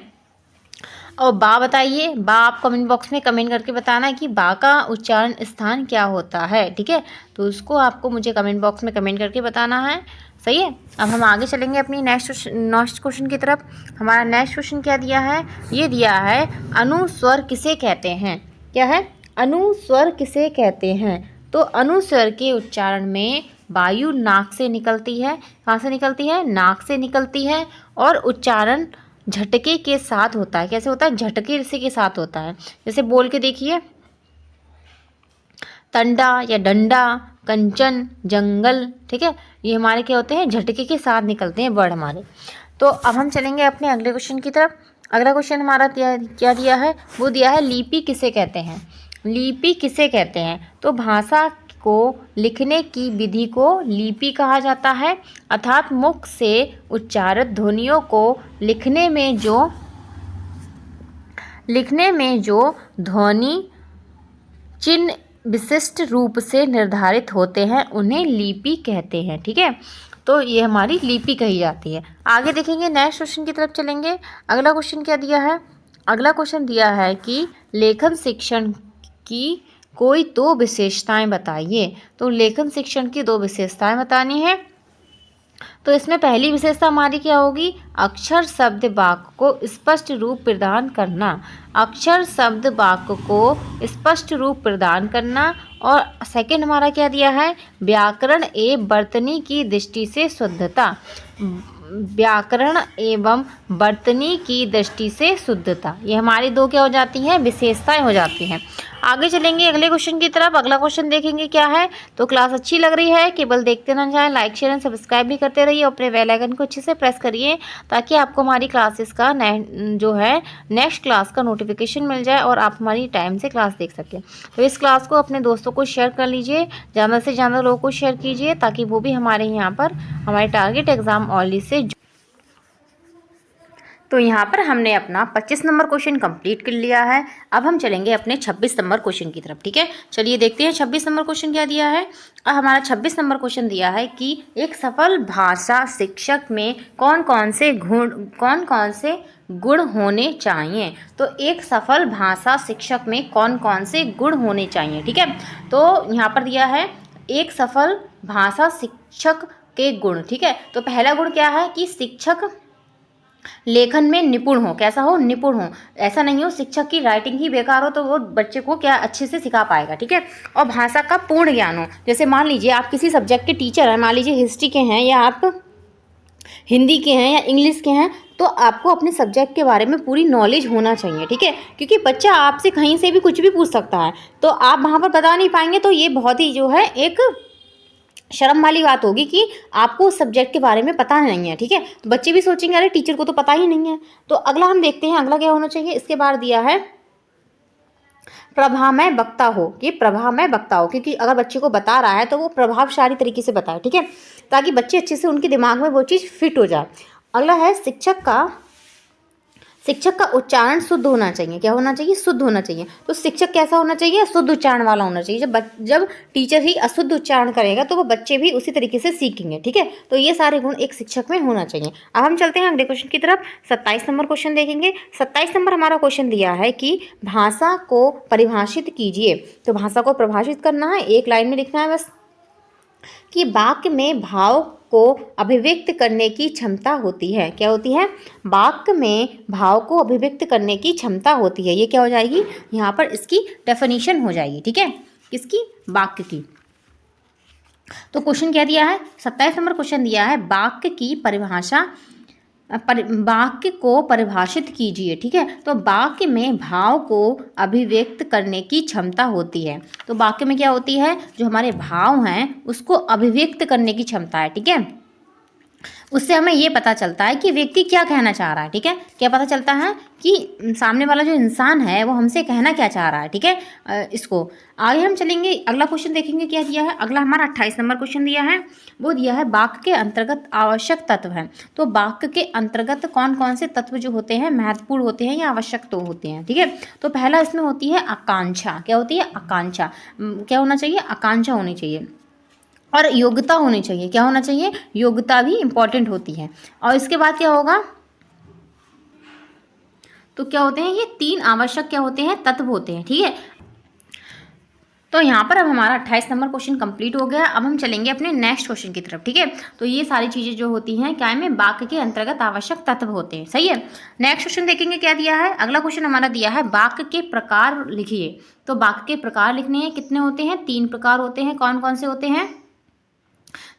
Speaker 1: और बा बताइए। बा आप कमेंट बॉक्स में कमेंट करके बताना है कि बा का उच्चारण स्थान क्या होता है। ठीक है, तो उसको आपको मुझे कमेंट बॉक्स में कमेंट करके बताना है। सही है, अब हम आगे चलेंगे अपनी नेक्स्ट क्वेश्चन की तरफ। हमारा नेक्स्ट क्वेश्चन क्या दिया है? ये दिया है अनुस्वर किसे कहते हैं। क्या है? अनुस्वर किसे कहते हैं। तो अनुस्वर के उच्चारण में वायु नाक से निकलती है। कहाँ से निकलती है? नाक से निकलती है। और उच्चारण झटके के साथ होता है। कैसे होता है? झटके से के साथ होता है। जैसे बोल के देखिए, तंडा या डंडा, कंचन, जंगल। ठीक है, ये हमारे क्या होते हैं? झटके के साथ निकलते हैं वर्ड हमारे। तो अब हम चलेंगे अपने अगले क्वेश्चन की तरफ। अगला क्वेश्चन हमारा क्या दिया है? वो दिया है लिपि किसे कहते हैं। लिपि किसे कहते हैं? तो भाषा को लिखने की विधि को लिपि कहा जाता है, अर्थात मुख से उच्चारित ध्वनियों को लिखने में जो ध्वनि चिन्ह विशिष्ट रूप से निर्धारित होते हैं उन्हें लिपि कहते हैं। ठीक है, तो ये हमारी लिपि कही जाती है। आगे देखेंगे, नेक्स्ट क्वेश्चन की तरफ चलेंगे। अगला क्वेश्चन क्या दिया है? अगला क्वेश्चन दिया है कि लेखन शिक्षण की कोई दो विशेषताएं बताइए। तो लेखन शिक्षण की दो विशेषताएं बतानी है। तो इसमें पहली विशेषता हमारी क्या होगी? अक्षर शब्द वाक्य को स्पष्ट रूप प्रदान करना। अक्षर शब्द वाक्य को स्पष्ट रूप प्रदान करना। और सेकंड हमारा क्या दिया है? व्याकरण एवं वर्तनी की दृष्टि से शुद्धता। व्याकरण एवं वर्तनी की दृष्टि से शुद्धता, ये हमारी दो क्या हो जाती हैं? विशेषताएं हो जाती हैं। आगे चलेंगे अगले क्वेश्चन की तरफ। अगला क्वेश्चन देखेंगे क्या है। तो क्लास अच्छी लग रही है केवल देखते ना जाएं, लाइक शेयर एंड सब्सक्राइब भी करते रहिए और अपने बेल आइकन को अच्छे से प्रेस करिए ताकि आपको हमारी क्लासेस का जो है नेक्स्ट क्लास का नोटिफिकेशन मिल जाए और आप हमारी टाइम से क्लास देख सकें। तो इस क्लास को अपने दोस्तों को शेयर कर लीजिए, ज़्यादा से ज़्यादा लोगों को शेयर कीजिए ताकि वो भी हमारे यहाँ पर हमारे टारगेट एग्जाम ऑनली से। तो यहाँ पर हमने अपना 25 नंबर क्वेश्चन कंप्लीट कर लिया है। अब हम चलेंगे अपने 26 नंबर क्वेश्चन की तरफ। ठीक है, चलिए देखते हैं 26 नंबर क्वेश्चन क्या दिया है। हमारा 26 नंबर क्वेश्चन दिया है कि एक सफल भाषा शिक्षक में कौन कौन से गुण होने चाहिए। तो एक सफल भाषा शिक्षक में कौन कौन से गुण होने चाहिए। ठीक है, तो यहाँ पर दिया है एक सफल भाषा शिक्षक के गुण। ठीक है, तो पहला गुण क्या है कि शिक्षक लेखन में निपुण हो, कैसा हो, निपुण हो। ऐसा नहीं हो शिक्षक की राइटिंग ही बेकार हो तो वो बच्चे को क्या अच्छे से सिखा पाएगा, ठीक है। और भाषा का पूर्ण ज्ञान हो, जैसे मान लीजिए आप किसी सब्जेक्ट के टीचर हैं, मान लीजिए हिस्ट्री के हैं या आप हिंदी के हैं या इंग्लिश के हैं, तो आपको अपने सब्जेक्ट के बारे में पूरी नॉलेज होना चाहिए, ठीक है। क्योंकि बच्चा आपसे कहीं से भी कुछ भी पूछ सकता है, तो आप वहाँ पर बता नहीं पाएंगे तो ये बहुत ही जो है एक शर्म वाली बात होगी कि आपको उस सब्जेक्ट के बारे में पता नहीं है, ठीक है। तो बच्चे भी सोचेंगे अरे टीचर को तो पता ही नहीं है। तो अगला हम देखते हैं, अगला क्या होना चाहिए। इसके बाद दिया है प्रभामय वक्ता हो, ये प्रभामय वक्ता हो, क्योंकि अगर बच्चे को बता रहा है तो वो प्रभावशाली तरीके से बताए, ठीक है, ताकि बच्चे अच्छे से उनके दिमाग में वो चीज़ फिट हो जाए। अगला है शिक्षक का उच्चारण शुद्ध होना चाहिए। क्या होना चाहिए, शुद्ध होना चाहिए। तो शिक्षक कैसा होना चाहिए, शुद्ध उच्चारण वाला होना चाहिए। जब टीचर ही अशुद्ध उच्चारण करेगा तो वो बच्चे भी उसी तरीके से सीखेंगे, ठीक है। तो ये सारे गुण एक शिक्षक में होना चाहिए। अब हम चलते हैं अगले क्वेश्चन की तरफ। 27 नंबर क्वेश्चन देखेंगे। 27 नंबर हमारा क्वेश्चन दिया है कि भाषा को परिभाषित कीजिए। तो भाषा को परिभाषित करना है, एक लाइन में लिखना है बस, कि वाक्य में भाव को अभिव्यक्त करने की क्षमता होती है। क्या होती है, वाक्य में भाव को अभिव्यक्त करने की क्षमता होती है। ये क्या हो जाएगी, यहाँ पर इसकी डेफिनेशन हो जाएगी, ठीक है, किसकी, वाक्य की। तो क्वेश्चन क्या दिया है, 27 नंबर क्वेश्चन दिया है, वाक्य की परिभाषा वाक्य को परिभाषित कीजिए, ठीक है। तो वाक्य में भाव को अभिव्यक्त करने की क्षमता होती है। तो वाक्य में क्या होती है, जो हमारे भाव हैं उसको अभिव्यक्त करने की क्षमता है, ठीक है। उससे हमें ये पता चलता है कि व्यक्ति क्या कहना चाह रहा है, ठीक है। क्या पता चलता है कि सामने वाला जो इंसान है वो हमसे कहना क्या चाह रहा है, ठीक है। इसको आगे हम चलेंगे, अगला क्वेश्चन देखेंगे क्या दिया है। अगला हमारा 28 नंबर क्वेश्चन दिया है, वो दिया है वाक्य के अंतर्गत आवश्यक तत्व हैं। तो वाक्य के अंतर्गत कौन कौन से तत्व जो होते हैं महत्वपूर्ण होते हैं या आवश्यक तो होते हैं, ठीक है। तो पहला इसमें होती है आकांक्षा। क्या होती है, आकांक्षा। क्या होना चाहिए, आकांक्षा होनी चाहिए। और योग्यता होनी चाहिए। क्या होना चाहिए, योग्यता भी इंपॉर्टेंट होती है। और इसके बाद क्या होगा, तो क्या होते हैं, ये 3 आवश्यक क्या होते हैं, तत्व होते हैं, ठीक है। तो यहाँ पर अब हमारा 28 नंबर क्वेश्चन कंप्लीट हो गया। अब हम चलेंगे अपने नेक्स्ट क्वेश्चन की तरफ, ठीक है। तो ये सारी चीज़ें जो होती हैं क्या में, वाक्य के अंतर्गत आवश्यक तत्व होते हैं, सही है। नेक्स्ट क्वेश्चन देखेंगे क्या दिया है। अगला क्वेश्चन हमारा दिया है वाक्य के प्रकार लिखिए। तो वाक्य के प्रकार लिखने हैं, कितने होते हैं, 3 प्रकार होते हैं। कौन कौन से होते हैं,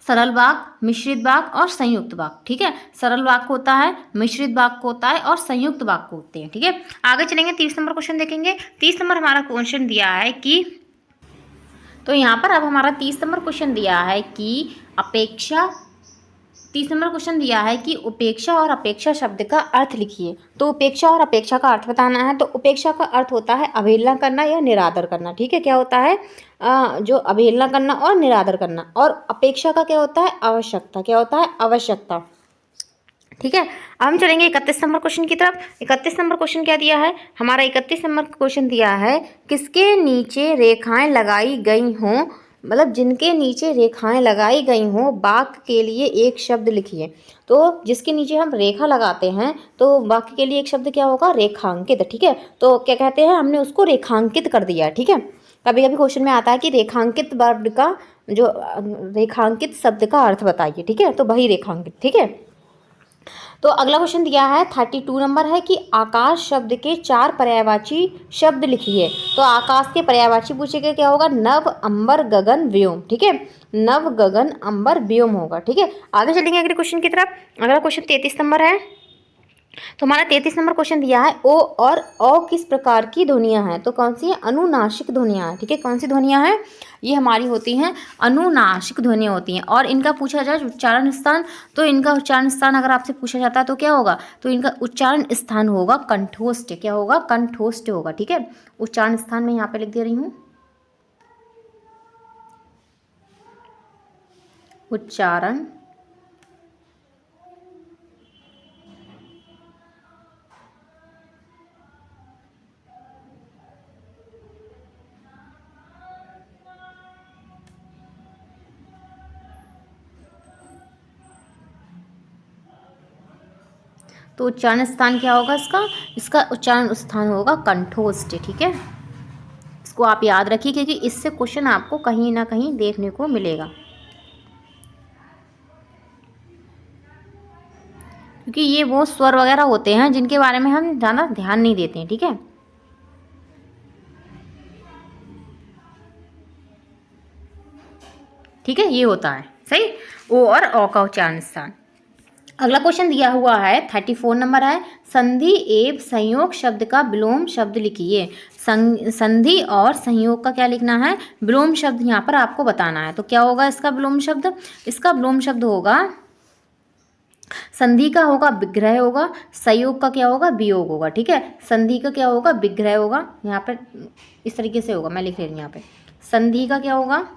Speaker 1: सरल वाक्य, मिश्रित वाक्य और संयुक्त वाक्य, ठीक है। सरल वाक्य होता है, मिश्रित वाक्य होता है और संयुक्त वाक्य होते हैं, ठीक है। आगे चलेंगे, 30 नंबर क्वेश्चन देखेंगे। 30 नंबर हमारा क्वेश्चन दिया है कि, तो यहाँ पर अब हमारा 30 नंबर क्वेश्चन दिया है कि अपेक्षा, 30 नंबर क्वेश्चन दिया है कि उपेक्षा और अपेक्षा शब्द का अर्थ लिखिए। तो उपेक्षा और अपेक्षा का अर्थ बताना है। तो उपेक्षा का अर्थ होता है अवहेलना करना या निरादर करना, ठीक है। क्या होता है, जो अवहेलना करना और निरादर करना। और अपेक्षा का क्या होता है, आवश्यकता। क्या होता है, आवश्यकता, ठीक है। अब हम चलेंगे 31 नंबर क्वेश्चन की तरफ। 31 नंबर क्वेश्चन क्या दिया है हमारा, 31 नंबर क्वेश्चन दिया है, किसके नीचे रेखाएं लगाई गई हों, मतलब जिनके नीचे रेखाएं लगाई गई हों, वाक्य के लिए एक शब्द लिखिए। तो जिसके नीचे हम रेखा लगाते हैं तो वाक्य के लिए एक शब्द क्या होगा, रेखांकित, ठीक है। तो क्या कहते हैं, हमने उसको रेखांकित कर दिया, ठीक है। कभी कभी क्वेश्चन में आता है कि रेखांकित वर्ड का जो रेखांकित शब्द का अर्थ बताइए, ठीक है। तो वही रेखांकित, ठीक है। तो अगला क्वेश्चन दिया है 32 नंबर है कि आकाश शब्द के 4 पर्यायवाची शब्द लिखिए। तो आकाश के पर्यायवाची पूछेगा, क्या होगा, नभ, अंबर, गगन, व्योम, ठीक है। नभ, गगन, अंबर, व्योम होगा, ठीक है। आगे चलेंगे अगले क्वेश्चन की तरफ। अगला क्वेश्चन 33 नंबर है। तो हमारा 33 नंबर क्वेश्चन दिया है, ओ और औ किस प्रकार की ध्वनियाँ हैं। तो कौन सी है, अनुनासिक ध्वनियाँ हैं, ठीक है। कौन सी ध्वनियाँ हैं, ये हमारी होती हैं अनुनासिक ध्वनियाँ होती हैं। और इनका पूछा जाए उच्चारण स्थान, तो इनका उच्चारण स्थान अगर आपसे पूछा जाता है तो क्या होगा, तो इनका उच्चारण स्थान होगा कंठोष्ठ। क्या होगा, कंठोष्ठ होगा, ठीक है। उच्चारण स्थान में यहाँ पे लिख दे रही हूँ, उच्चारण तो उच्चारण स्थान क्या होगा इसका उच्चारण स्थान होगा कंठोष्ठ, ठीक है। इसको आप याद रखिए क्योंकि इससे क्वेश्चन आपको कहीं ना कहीं देखने को मिलेगा। क्योंकि ये वो स्वर वगैरह होते हैं जिनके बारे में हम ज़्यादा ध्यान नहीं देते हैं, ठीक है। ठीक है, ये होता है सही, ओ और अ का उच्चारण स्थान। अगला क्वेश्चन दिया हुआ है 34 नंबर है, संधि एवं संयोग शब्द का विलोम शब्द लिखिए। संधि और संयोग का क्या लिखना है, विलोम शब्द यहाँ पर आपको बताना है। तो क्या होगा इसका विलोम शब्द, इसका विलोम शब्द होगा, संधि का होगा विग्रह होगा, संयोग का क्या होगा वियोग होगा, ठीक है। संधि का क्या होगा विग्रह होगा, यहाँ पर इस तरीके से होगा, मैं लिख रही हूँ यहाँ पे। संधि का क्या होगा,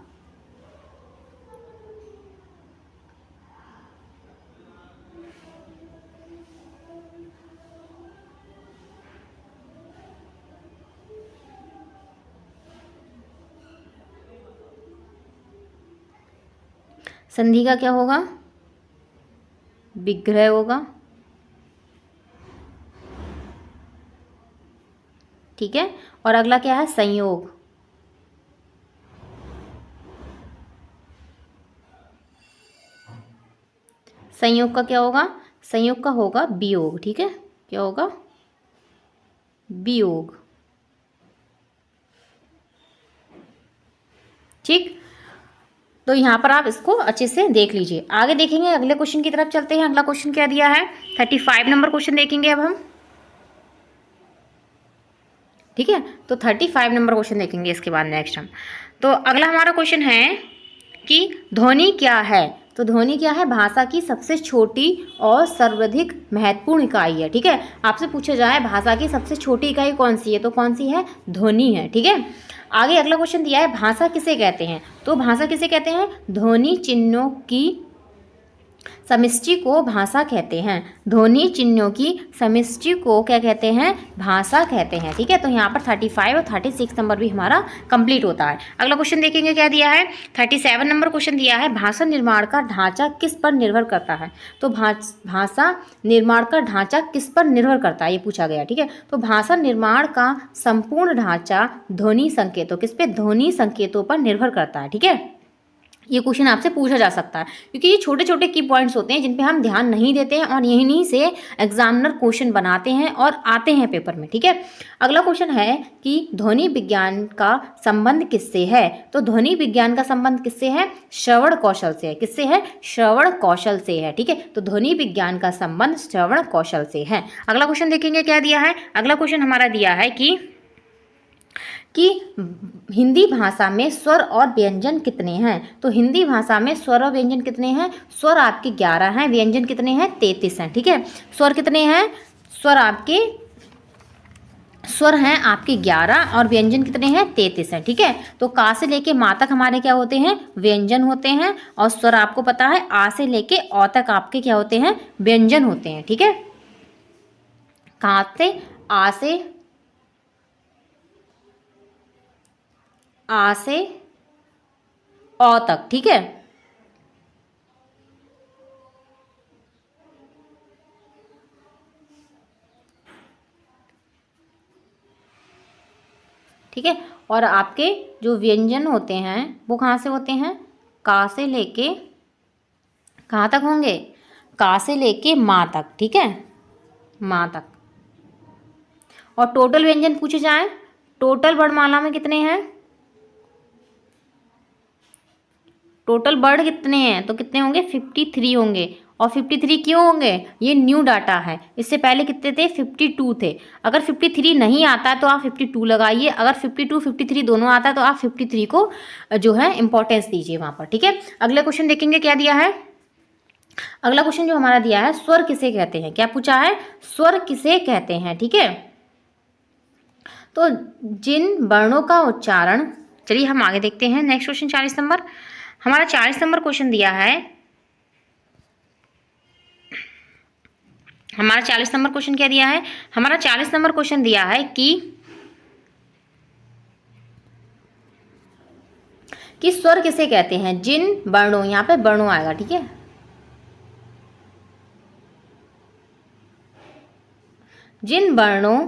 Speaker 1: संधि का क्या होगा विग्रह होगा, ठीक है। और अगला क्या है संयोग, संयोग का क्या होगा, संयोग का होगा वियोग, ठीक है। क्या होगा वियोग, ठीक। तो यहाँ पर आप इसको अच्छे से देख लीजिए। आगे देखेंगे, अगले क्वेश्चन की तरफ चलते हैं। अगला क्वेश्चन क्या दिया है, 35 नंबर क्वेश्चन देखेंगे अब हम, ठीक है। तो 35 नंबर क्वेश्चन देखेंगे इसके बाद नेक्स्ट हम। तो अगला हमारा क्वेश्चन है कि ध्वनि क्या है। तो ध्वनि क्या है, भाषा की सबसे छोटी और सर्वाधिक महत्वपूर्ण इकाई है, ठीक है। आपसे पूछा जाए भाषा की सबसे छोटी इकाई कौन सी है, तो कौन सी है, ध्वनि है, ठीक है। आगे अगला क्वेश्चन दिया है, भाषा किसे कहते हैं। तो भाषा किसे कहते हैं, ध्वनि चिन्हों की समष्टि को भाषा कहते हैं। ध्वनि चिन्हों की समष्टि को क्या कहते हैं, भाषा कहते हैं, ठीक है। तो यहाँ पर 35 और 36 नंबर भी हमारा कंप्लीट होता है। अगला क्वेश्चन देखेंगे क्या दिया है, 37 नंबर क्वेश्चन दिया है, भाषा निर्माण का ढांचा किस पर निर्भर करता है। तो भाषा निर्माण का ढांचा किस पर निर्भर करता है, ये पूछा गया, ठीक है। तो भाषा निर्माण का संपूर्ण ढांचा ध्वनि संकेतों, किस पे, ध्वनि संकेतों पर निर्भर करता है, ठीक है। ये क्वेश्चन आपसे पूछा जा सकता है, क्योंकि ये छोटे छोटे की पॉइंट्स होते हैं जिन पे हम ध्यान नहीं देते हैं और यहीं से एग्जामिनर क्वेश्चन बनाते हैं और आते हैं पेपर में, ठीक है। अगला क्वेश्चन है कि ध्वनि विज्ञान का संबंध किससे है। तो ध्वनि विज्ञान का संबंध किससे है, श्रवण कौशल से है। किससे है, श्रवण कौशल से है, ठीक है। तो ध्वनि विज्ञान का संबंध श्रवण कौशल से है। अगला क्वेश्चन देखेंगे क्या दिया है, अगला क्वेश्चन हमारा दिया है कि हिंदी भाषा में स्वर और व्यंजन कितने हैं। तो हिंदी भाषा में स्वर और व्यंजन कितने हैं, स्वर आपके 11 हैं, व्यंजन कितने हैं, 33 हैं, ठीक है। स्वर कितने हैं, स्वर हैं आपके 11 और व्यंजन कितने हैं, 33 हैं, ठीक है। तो का से लेके मा तक हमारे क्या होते हैं, व्यंजन होते हैं, और स्वर आपको पता है आ से लेके औ तक आपके क्या होते हैं, व्यंजन होते हैं, ठीक है। का से आ से अ तक, ठीक है। ठीक है, और आपके जो व्यंजन होते हैं वो कहाँ से होते हैं, का से लेके कहाँ तक होंगे, का से लेके माँ तक, ठीक है, माँ तक। और टोटल व्यंजन पूछे जाए, टोटल वर्णमाला में कितने हैं, टोटल वर्ड कितने हैं, तो कितने होंगे, 53 होंगे। और 53 क्यों होंगे, ये न्यू डाटा है, इससे पहले कितने थे, 52 थे। अगर 53 नहीं आता है तो आप 52 लगाइए, अगर 52 53 दोनों आता है तो आप 53 को जो है इंपॉर्टेंस दीजिए वहाँ पर, ठीक है। अगले क्वेश्चन देखेंगे क्या दिया है, अगला क्वेश्चन जो हमारा दिया है, स्वर किसे कहते हैं। क्या पूछा है, स्वर किसे कहते हैं, ठीक है। तो जिन वर्णों का उच्चारण, चलिए हम आगे देखते हैं नेक्स्ट क्वेश्चन 40 नंबर। हमारा 40 नंबर क्वेश्चन दिया है, हमारा 40 नंबर क्वेश्चन क्या दिया है, हमारा 40 नंबर क्वेश्चन दिया है कि स्वर किसे कहते हैं, जिन वर्णों, यहाँ पे वर्णों आएगा, ठीक है, जिन वर्णों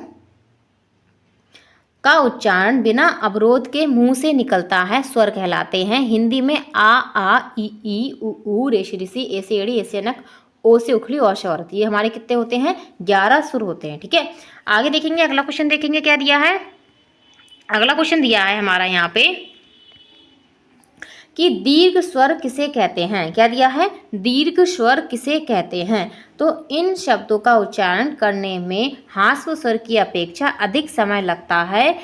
Speaker 1: का उच्चारण बिना अवरोध के मुंह से निकलता है स्वर कहलाते हैं। हिंदी में आ ई उ ऊ ऋषि ऋषि ऐसे एड़ी ऐसे अनक ओ से उखली औ से औरत। ये हमारे कितने होते हैं? 11 सुर होते हैं। ठीक है, आगे देखेंगे, अगला क्वेश्चन देखेंगे क्या दिया है। अगला क्वेश्चन दिया है हमारा यहाँ पे कि दीर्घ स्वर किसे कहते हैं। क्या दिया है? दीर्घ स्वर किसे कहते हैं। तो इन शब्दों का उच्चारण करने में ह्रस्व स्वर की अपेक्षा अधिक समय लगता है,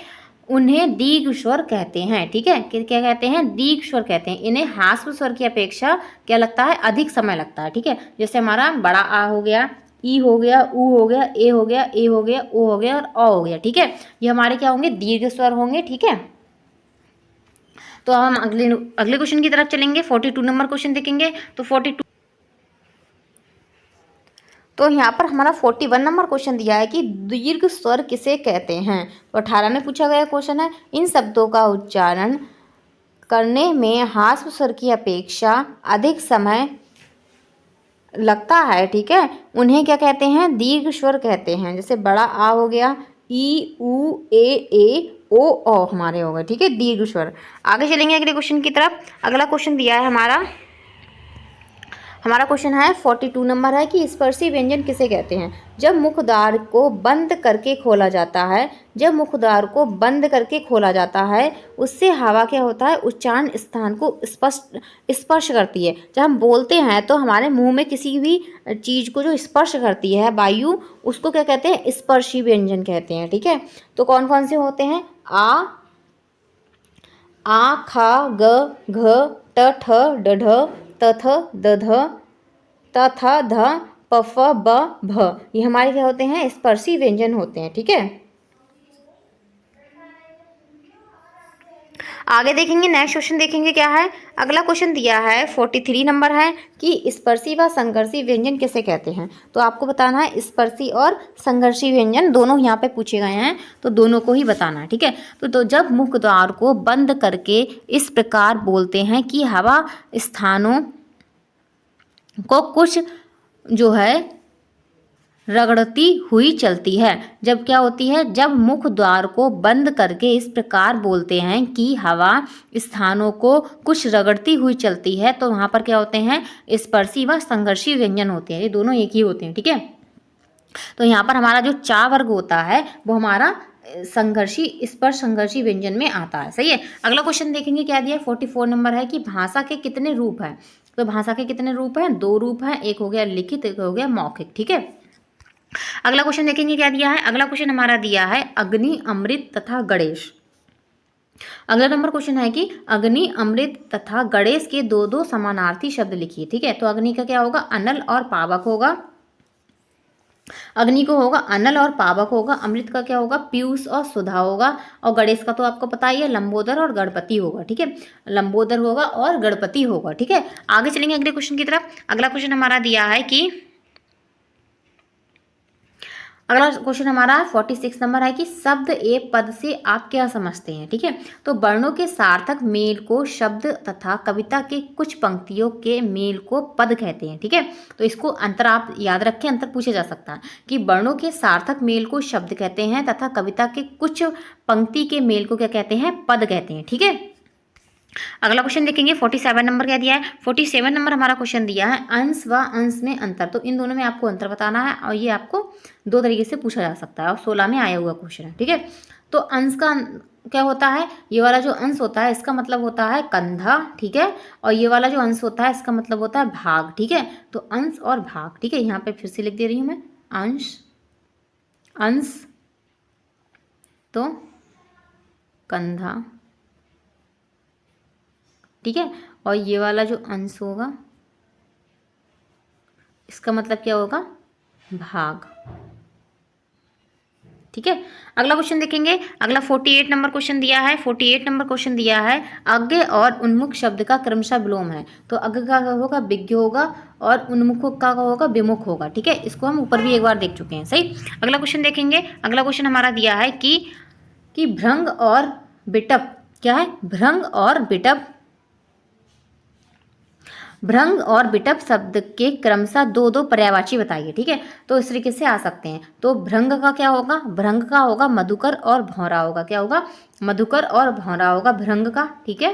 Speaker 1: उन्हें दीर्घ स्वर कहते हैं। ठीक है, क्या कहते हैं? दीर्घ स्वर कहते हैं। इन्हें ह्रस्व स्वर की अपेक्षा क्या लगता है? अधिक समय लगता है। ठीक है, जैसे हमारा बड़ा आ हो गया, ई हो गया, ऊ हो गया, ए हो गया, ए हो गया, ओ हो गया और अ हो गया। ठीक है, ये हमारे क्या होंगे? दीर्घ स्वर होंगे। ठीक है, तो अब हम अगले क्वेश्चन की तरफ चलेंगे। 42 नंबर क्वेश्चन देखेंगे। तो 42, तो यहाँ पर हमारा 41 नंबर क्वेश्चन दिया है कि दीर्घ स्वर किसे कहते हैं। तो 18 में पूछा गया क्वेश्चन है, इन शब्दों का उच्चारण करने में ह्रस्व स्वर की अपेक्षा अधिक समय लगता है। ठीक है, उन्हें क्या कहते हैं? दीर्घ स्वर कहते हैं। जैसे बड़ा आ हो गया, ई ऊ ए ओ औ हमारे हो गए। ठीक है, दीर्घ स्वर। आगे चलेंगे अगले क्वेश्चन की तरफ। अगला क्वेश्चन दिया है हमारा क्वेश्चन है 42 नंबर है कि स्पर्शी व्यंजन किसे कहते हैं। जब मुख द्वार को बंद करके खोला जाता है, जब मुख द्वार को बंद करके खोला जाता है, उससे हवा क्या होता है? उच्चारण स्थान को स्पर्श करती है। जब हम बोलते हैं तो हमारे मुंह में किसी भी चीज़ को जो स्पर्श करती है वायु, उसको क्या कहते हैं? स्पर्शी व्यंजन कहते हैं। ठीक है, तो कौन कौन से होते हैं? आ खा ग घ ट ठ ड ढ त थ द ध त थ ध प फ ब भ। ये हमारे क्या होते हैं? स्पर्शी व्यंजन होते हैं। ठीक है, आगे देखेंगे, नेक्स्ट क्वेश्चन देखेंगे क्या है। अगला क्वेश्चन दिया है 43 नंबर है कि स्पर्शी व संघर्षी व्यंजन किसे कहते हैं। तो आपको बताना है स्पर्शी और संघर्षी व्यंजन दोनों यहाँ पे पूछे गए हैं, तो दोनों को ही बताना है। ठीक है, तो जब मुख द्वार को बंद करके इस प्रकार बोलते हैं कि हवा स्थानों को कुछ जो है रगड़ती हुई चलती है। जब क्या होती है? जब मुख द्वार को बंद करके इस प्रकार बोलते हैं कि हवा स्थानों को कुछ रगड़ती हुई चलती है, तो वहाँ पर क्या होते हैं? स्पर्शी व संघर्षी व्यंजन होते हैं। ये दोनों एक ही होते हैं। ठीक है, तो यहाँ पर हमारा जो चा वर्ग होता है वो हमारा संघर्षी स्पर्श संघर्षी व्यंजन में आता है। सही है, अगला क्वेश्चन देखेंगे क्या दिया है। 44 नंबर है कि भाषा के कितने रूप हैं। तो भाषा के कितने रूप हैं? 2 रूप हैं, एक हो गया लिखित, एक हो गया मौखिक। ठीक है, अगला क्वेश्चन देखेंगे क्या दिया है। अगला क्वेश्चन हमारा दिया है अग्नि, अमृत तथा गणेश। अगला नंबर क्वेश्चन है कि अग्नि, अमृत तथा गणेश के दो दो समानार्थी शब्द लिखिए। ठीक है, तो अग्नि का क्या होगा? अनल और पावक होगा। अग्नि को होगा अनल और पावक होगा। अमृत का क्या होगा? पीयूष और सुधा होगा। और गणेश का तो आपको पता ही है, लंबोदर और गणपति होगा। ठीक है, लंबोदर होगा और गणपति होगा। ठीक है, आगे चलेंगे अगले क्वेश्चन की तरफ। अगला क्वेश्चन हमारा दिया है कि अगला क्वेश्चन हमारा 46 नंबर है कि शब्द ए पद से आप क्या समझते हैं। ठीक है, तो वर्णों के सार्थक मेल को शब्द तथा कविता के कुछ पंक्तियों के मेल को पद कहते हैं। ठीक है, तो इसको अंतर आप याद रखें, अंतर पूछा जा सकता है कि वर्णों के सार्थक मेल को शब्द कहते हैं तथा कविता के कुछ पंक्ति के मेल को क्या कहते हैं? पद कहते हैं। ठीक है, अगला क्वेश्चन देखेंगे 47 नंबर क्या दिया है। 47 नंबर हमारा क्वेश्चन दिया है अंश व अंश में अंतर। तो इन दोनों में आपको अंतर बताना है और ये आपको 2 तरीके से पूछा जा सकता है और 16 में आया हुआ क्वेश्चन है। ठीक है, तो अंश का क्या होता है? ये वाला जो अंश होता है इसका मतलब होता है कंधा। ठीक है, और ये वाला जो अंश होता है इसका मतलब होता है भाग। ठीक है, तो अंश और भाग। ठीक है, यहाँ पे फिर से लिख दे रही हूँ मैं, अंश, अंश तो कंधा। ठीक है, और ये वाला जो अंश होगा इसका मतलब क्या होगा? भाग। ठीक है, अगला क्वेश्चन देखेंगे। अगला 48 नंबर क्वेश्चन दिया है। 48 नंबर क्वेश्चन दिया है अज्ञ और उन्मुख शब्द का क्रमशः विलोम है। तो अज्ञ का होगा विज्ञ होगा और उन्मुख का होगा विमुख होगा। ठीक है, इसको हम ऊपर भी एक बार देख चुके हैं। सही, अगला क्वेश्चन देखेंगे। अगला क्वेश्चन हमारा दिया है कि भ्रंग और बिटप क्या है? भ्रंग और बिटप, भ्रंग और बिटप शब्द के क्रमशः 2 पर्यायवाची बताइए। ठीक है, तो इस तरीके से आ सकते हैं। तो भ्रंग का क्या होगा? भ्रंग का होगा मधुकर और भौरा होगा। क्या होगा? मधुकर और भौरा होगा भ्रंग का। ठीक है,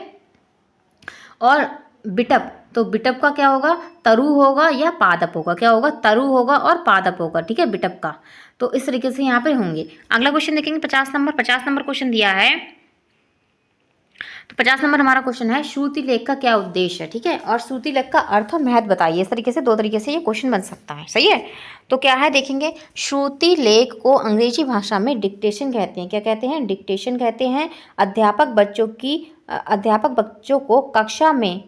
Speaker 1: और बिटप, तो बिटप का क्या होगा, तरु होगा या पादप होगा, क्या होगा, तरु होगा और पादप होगा, ठीक है, बिटप का। तो इस तरीके से यहाँ पे होंगे। अगला क्वेश्चन देखेंगे 50 नंबर क्वेश्चन दिया है। तो 50 नंबर हमारा क्वेश्चन है, श्रुति लेख का क्या उद्देश्य है, ठीक है, और श्रुति लेख का अर्थ और महत्व बताइए। इस तरीके से दो तरीके से ये क्वेश्चन बन सकता है, सही है। तो क्या है देखेंगे, श्रुति लेख को अंग्रेजी भाषा में डिक्टेशन कहते हैं। क्या कहते हैं, डिक्टेशन कहते हैं। अध्यापक बच्चों को कक्षा में,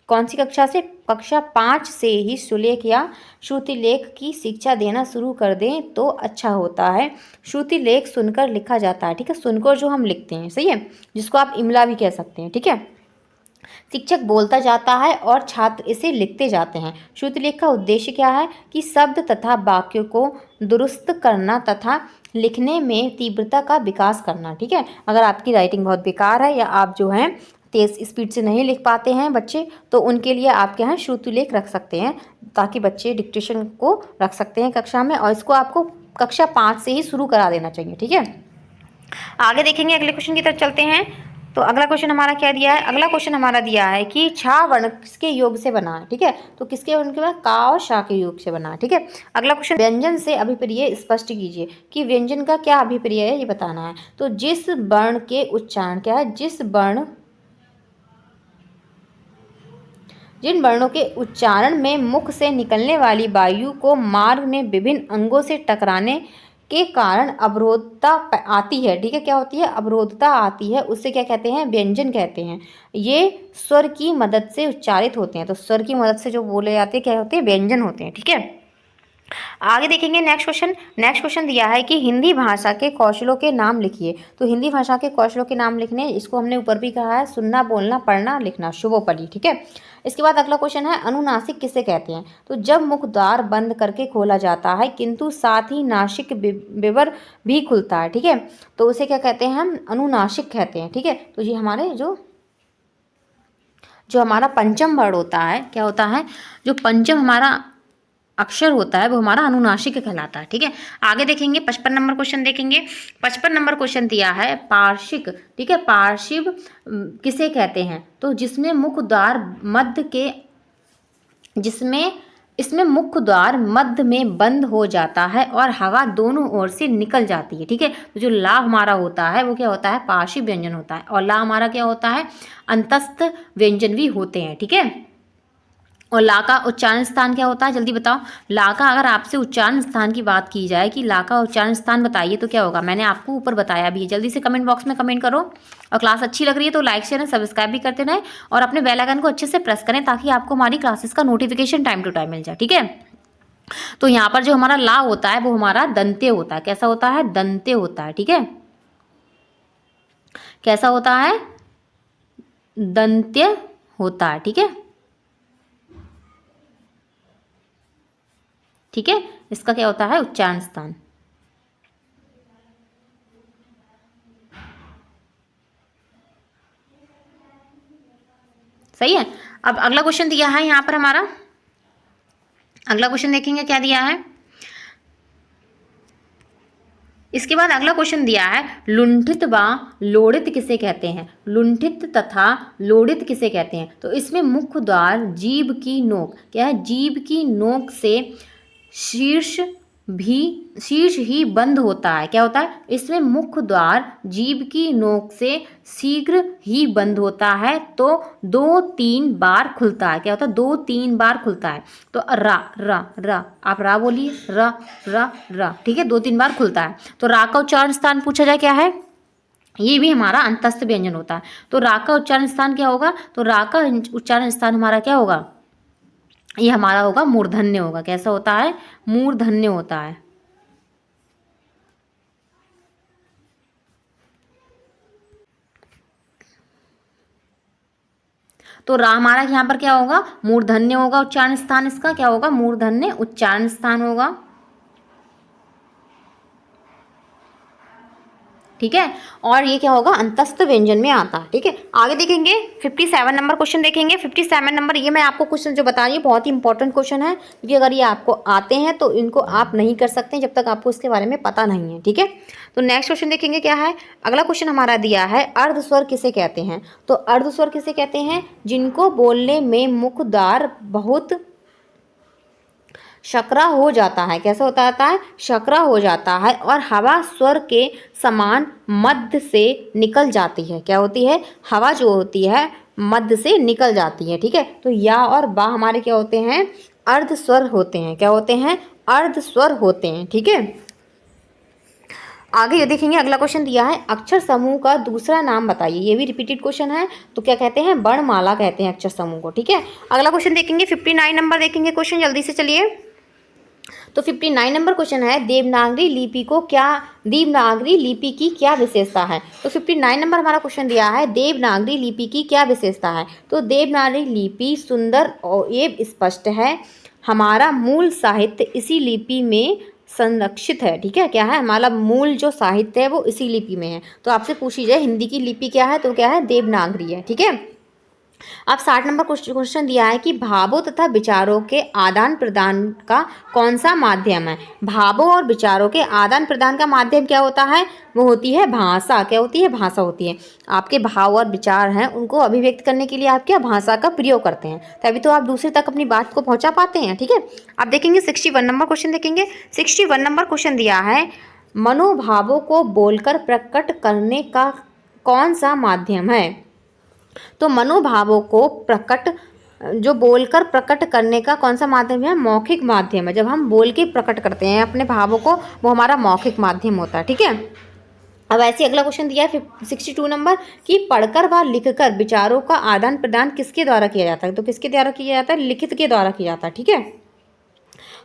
Speaker 1: कौन सी कक्षा से, कक्षा 5 से ही सुलेख या श्रुति लेख की शिक्षा देना शुरू कर दें तो अच्छा होता है। श्रुति लेख सुनकर लिखा जाता है, ठीक है, सुनकर जो हम लिखते हैं, सही है, जिसको आप इमला भी कह सकते हैं, ठीक है। शिक्षक बोलता जाता है और छात्र इसे लिखते जाते हैं। श्रुति लेख का उद्देश्य क्या है कि शब्द तथा वाक्यों को दुरुस्त करना तथा लिखने में तीव्रता का विकास करना, ठीक है। अगर आपकी राइटिंग बहुत बेकार है या आप जो हैं तेज़ स्पीड से नहीं लिख पाते हैं बच्चे, तो उनके लिए आप क्या है, श्रुति लेख रख सकते हैं, ताकि बच्चे डिक्टेशन को रख सकते हैं कक्षा में, और इसको आपको कक्षा 5 से ही शुरू करा देना चाहिए, ठीक है। आगे देखेंगे, अगले क्वेश्चन की तरफ चलते हैं। तो अगला क्वेश्चन हमारा क्या दिया है, अगला क्वेश्चन हमारा दिया है कि छा वर्ण किसके योग से बना है, ठीक है। तो किसके वर्ण के बाद, का और शा के योग से बना है, ठीक है। अगला क्वेश्चन, व्यंजन से अभिप्राय स्पष्ट कीजिए, कि व्यंजन का क्या अभिप्राय है ये बताना है। तो जिस वर्ण के उच्चारण, क्या है, जिन वर्णों के उच्चारण में मुख से निकलने वाली वायु को मार्ग में विभिन्न अंगों से टकराने के कारण अवरोधता आती है, ठीक है, क्या होती है, अवरोधता आती है, उससे क्या कहते हैं, व्यंजन कहते हैं। ये स्वर की मदद से उच्चारित होते हैं। तो स्वर की मदद से जो बोले जाते हैं क्या होते हैं, व्यंजन होते हैं, ठीक है। आगे देखेंगे नेक्स्ट क्वेश्चन दिया है कि हिंदी भाषा के कौशलों के नाम लिखिए। तो हिंदी भाषा के कौशलों के नाम लिखने, इसको हमने ऊपर भी कहा है, सुनना, बोलना, पढ़ना, लिखना, शुभोपरि, ठीक है। इसके बाद अगला क्वेश्चन है, अनुनासिक किसे कहते हैं। तो जब मुख द्वार बंद करके खोला जाता है किंतु साथ ही नासिक विवर भी खुलता है, ठीक है, तो उसे क्या कहते हैं, हम अनुनासिक कहते हैं, ठीक है। तो ये हमारे जो हमारा पंचम वर्ड होता है, क्या होता है, जो पंचम हमारा अक्षर होता है वो हमारा अनुनासिक कहलाता है, ठीक है। आगे देखेंगे 55 नंबर क्वेश्चन देखेंगे। 55 नंबर क्वेश्चन दिया है, पार्श्विक, ठीक है, पार्श्व किसे कहते हैं। तो जिसमें मुख द्वार मध्य के, इसमें मुख्य द्वार मध्य में बंद हो जाता है और हवा दोनों ओर से निकल जाती है, ठीक है। तो जो ला हमारा होता है वो क्या होता है, पार्श्व व्यंजन होता है, और ला हमारा क्या होता है, अंतस्थ व्यंजन भी होते हैं, ठीक है। और ला का उच्चारण स्थान क्या होता है, जल्दी बताओ। ला का अगर आपसे उच्चारण स्थान की बात की जाए कि ला का उच्चारण स्थान बताइए तो क्या होगा, मैंने आपको ऊपर बताया भी है, जल्दी से कमेंट बॉक्स में कमेंट करो। और क्लास अच्छी लग रही है तो लाइक शेयर सब्सक्राइब भी करते रहें, और अपने बेल आइकन को अच्छे से प्रेस करें ताकि आपको हमारी क्लासेस का नोटिफिकेशन टाइम टू टाइम मिल जाए, ठीक है। तो यहाँ पर जो हमारा ला होता है वो हमारा दंत्य होता है, कैसा होता है, दंत्य होता है, ठीक है, कैसा होता है, दंत्य होता है, ठीक है, ठीक है। इसका क्या होता है, उच्चारण स्थान। सही है। अब अगला क्वेश्चन दिया है यहाँ पर हमारा, अगला क्वेश्चन देखेंगे क्या दिया है। इसके बाद अगला क्वेश्चन दिया है, लुंठित व लोड़ित किसे कहते हैं। लुंठित तथा लोड़ित किसे कहते हैं। तो इसमें मुख्य द्वार जीभ की नोक, क्या है, जीभ की नोक से शीर्ष ही बंद होता है, क्या होता है, इसमें मुख्य द्वार जीभ की नोक से शीघ्र ही बंद होता है, तो 2-3 बार खुलता है, क्या होता है, 2-3 बार खुलता है। तो रा रा रा, आप रा बोलिए, रा रा रा, ठीक है, 2-3 बार खुलता है। तो रा का उच्चारण स्थान पूछा जाए क्या है, ये भी हमारा अंतस्थ व्यंजन होता है। तो रा का उच्चारण स्थान क्या होगा, तो रा का उच्चारण स्थान हमारा क्या होगा, ये हमारा होगा मूर्धन्य होगा, कैसा होता है, मूर्धन्य होता है। तो रा हमारा यहाँ पर क्या होगा, मूर्धन्य होगा, उच्चारण स्थान इसका क्या होगा, मूर्धन्य उच्चारण स्थान होगा। ठीक है। और ये क्या होगा, अंतस्थ व्यंजन में आता है। ठीक है, आगे देखेंगे 57 नंबर क्वेश्चन देखेंगे। 57 नंबर, ये मैं आपको क्वेश्चन जो बता रही हूँ बहुत ही इंपॉर्टेंट क्वेश्चन है, क्योंकि अगर ये आपको आते हैं तो इनको आप नहीं कर सकते जब तक आपको इसके बारे में पता नहीं है। ठीक है, तो नेक्स्ट क्वेश्चन देखेंगे क्या है। अगला क्वेश्चन हमारा दिया है, अर्धस्वर किसे कहते हैं। तो अर्धस्वर किसे कहते हैं, जिनको बोलने में मुख द्वार बहुत शकरा हो जाता है। कैसा होता है, शकरा हो जाता है, और हवा स्वर के समान मध्य से निकल जाती है। क्या होती है, हवा जो होती है मध्य से निकल जाती है। ठीक है, तो या और बा हमारे क्या होते हैं, अर्ध स्वर होते हैं। क्या होते हैं, अर्ध स्वर होते हैं। ठीक है, आगे ये देखेंगे, अगला क्वेश्चन दिया है, अक्षर समूह का दूसरा नाम बताइए। ये भी रिपीटेड क्वेश्चन है, तो क्या कहते हैं, वर्णमाला कहते हैं अक्षर समूह को। ठीक है, अगला क्वेश्चन देखेंगे 59 नंबर देखेंगे क्वेश्चन, जल्दी से चलिए। तो 59 नंबर क्वेश्चन है, देवनागरी लिपि की क्या विशेषता है। तो 59 नंबर हमारा क्वेश्चन दिया है, देवनागरी लिपि की क्या विशेषता है। तो देवनागरी लिपि सुंदर और एवं स्पष्ट है। हमारा मूल साहित्य इसी लिपि में संरक्षित है। ठीक है, क्या है, हमारा मूल जो साहित्य है वो इसी लिपि में है। तो आपसे पूछी जाए हिंदी की लिपि क्या है, तो क्या है, देवनागरी है। ठीक है, अब 60 नंबर क्वेश्चन दिया है कि भावों तथा विचारों के आदान प्रदान का कौन सा माध्यम है। भावों और विचारों के आदान प्रदान का माध्यम क्या होता है, वो होती है भाषा। क्या होती है, भाषा होती है। आपके भाव और विचार हैं उनको अभिव्यक्त करने के लिए आप क्या, भाषा का प्रयोग करते हैं, तभी तो आप दूसरे तक अपनी बात को पहुंचा पाते हैं। ठीक है, आप देखेंगे 61 नंबर क्वेश्चन देखेंगे। 61 नंबर क्वेश्चन दिया है, मनोभावों को बोलकर प्रकट करने का कौन सा माध्यम है। तो मनोभावों को जो बोलकर प्रकट करने का कौन सा माध्यम है, मौखिक माध्यम है। जब हम बोल के प्रकट करते हैं अपने भावों को, वो हमारा मौखिक माध्यम होता है। ठीक है, अब ऐसे अगला क्वेश्चन दिया है 62 नंबर कि पढ़कर व लिखकर विचारों का आदान प्रदान किसके द्वारा किया जाता है। तो किसके द्वारा किया जाता है, लिखित के द्वारा किया जाता है। ठीक है,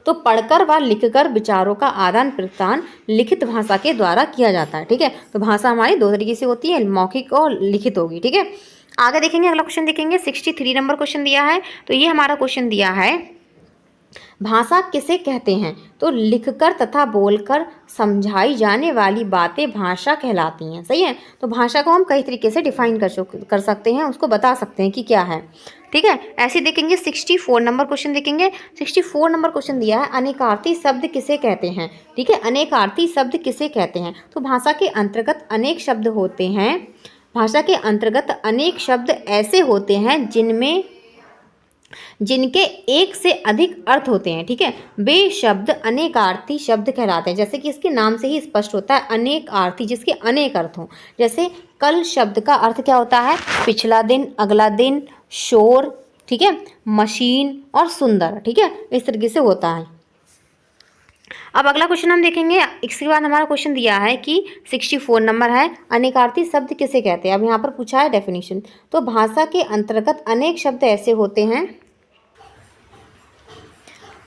Speaker 1: तो पढ़कर व लिखकर विचारों का आदान प्रदान लिखित भाषा के द्वारा किया जाता है। ठीक है, तो भाषा हमारी दो तरीके से होती है, मौखिक और लिखित होगी। ठीक है, आगे देखेंगे, अगला क्वेश्चन देखेंगे 63 नंबर क्वेश्चन दिया है। तो ये हमारा क्वेश्चन दिया है, भाषा किसे कहते हैं। तो लिखकर तथा बोलकर समझाई जाने वाली बातें भाषा कहलाती हैं। सही है, तो भाषा को हम कई तरीके से डिफाइन कर सकते हैं, उसको बता सकते हैं कि क्या है। ठीक है, ऐसे देखेंगे 64 नंबर क्वेश्चन देखेंगे। 64 नंबर क्वेश्चन दिया है, अनेकार्थी शब्द किसे कहते हैं। ठीक है, अनेकार्थी शब्द किसे कहते हैं। तो भाषा के अंतर्गत अनेक शब्द होते हैं। भाषा के अंतर्गत अनेक शब्द ऐसे होते हैं जिनके एक से अधिक अर्थ होते हैं। ठीक है, वे शब्द अनेकार्थी शब्द कहलाते हैं। जैसे कि इसके नाम से ही स्पष्ट होता है, अनेकार्थी, जिसके अनेक अर्थ हों। जैसे कल शब्द का अर्थ क्या होता है, पिछला दिन, अगला दिन, शोर, ठीक है, मशीन और सुंदर। ठीक है, इस तरीके से होता है। अब अगला क्वेश्चन हम देखेंगे, इसके बाद हमारा क्वेश्चन दिया है कि 64 नंबर है, अनेकार्थी शब्द किसे कहते हैं। अब यहाँ पर पूछा है डेफिनेशन। तो भाषा के अंतर्गत अनेक शब्द ऐसे होते हैं।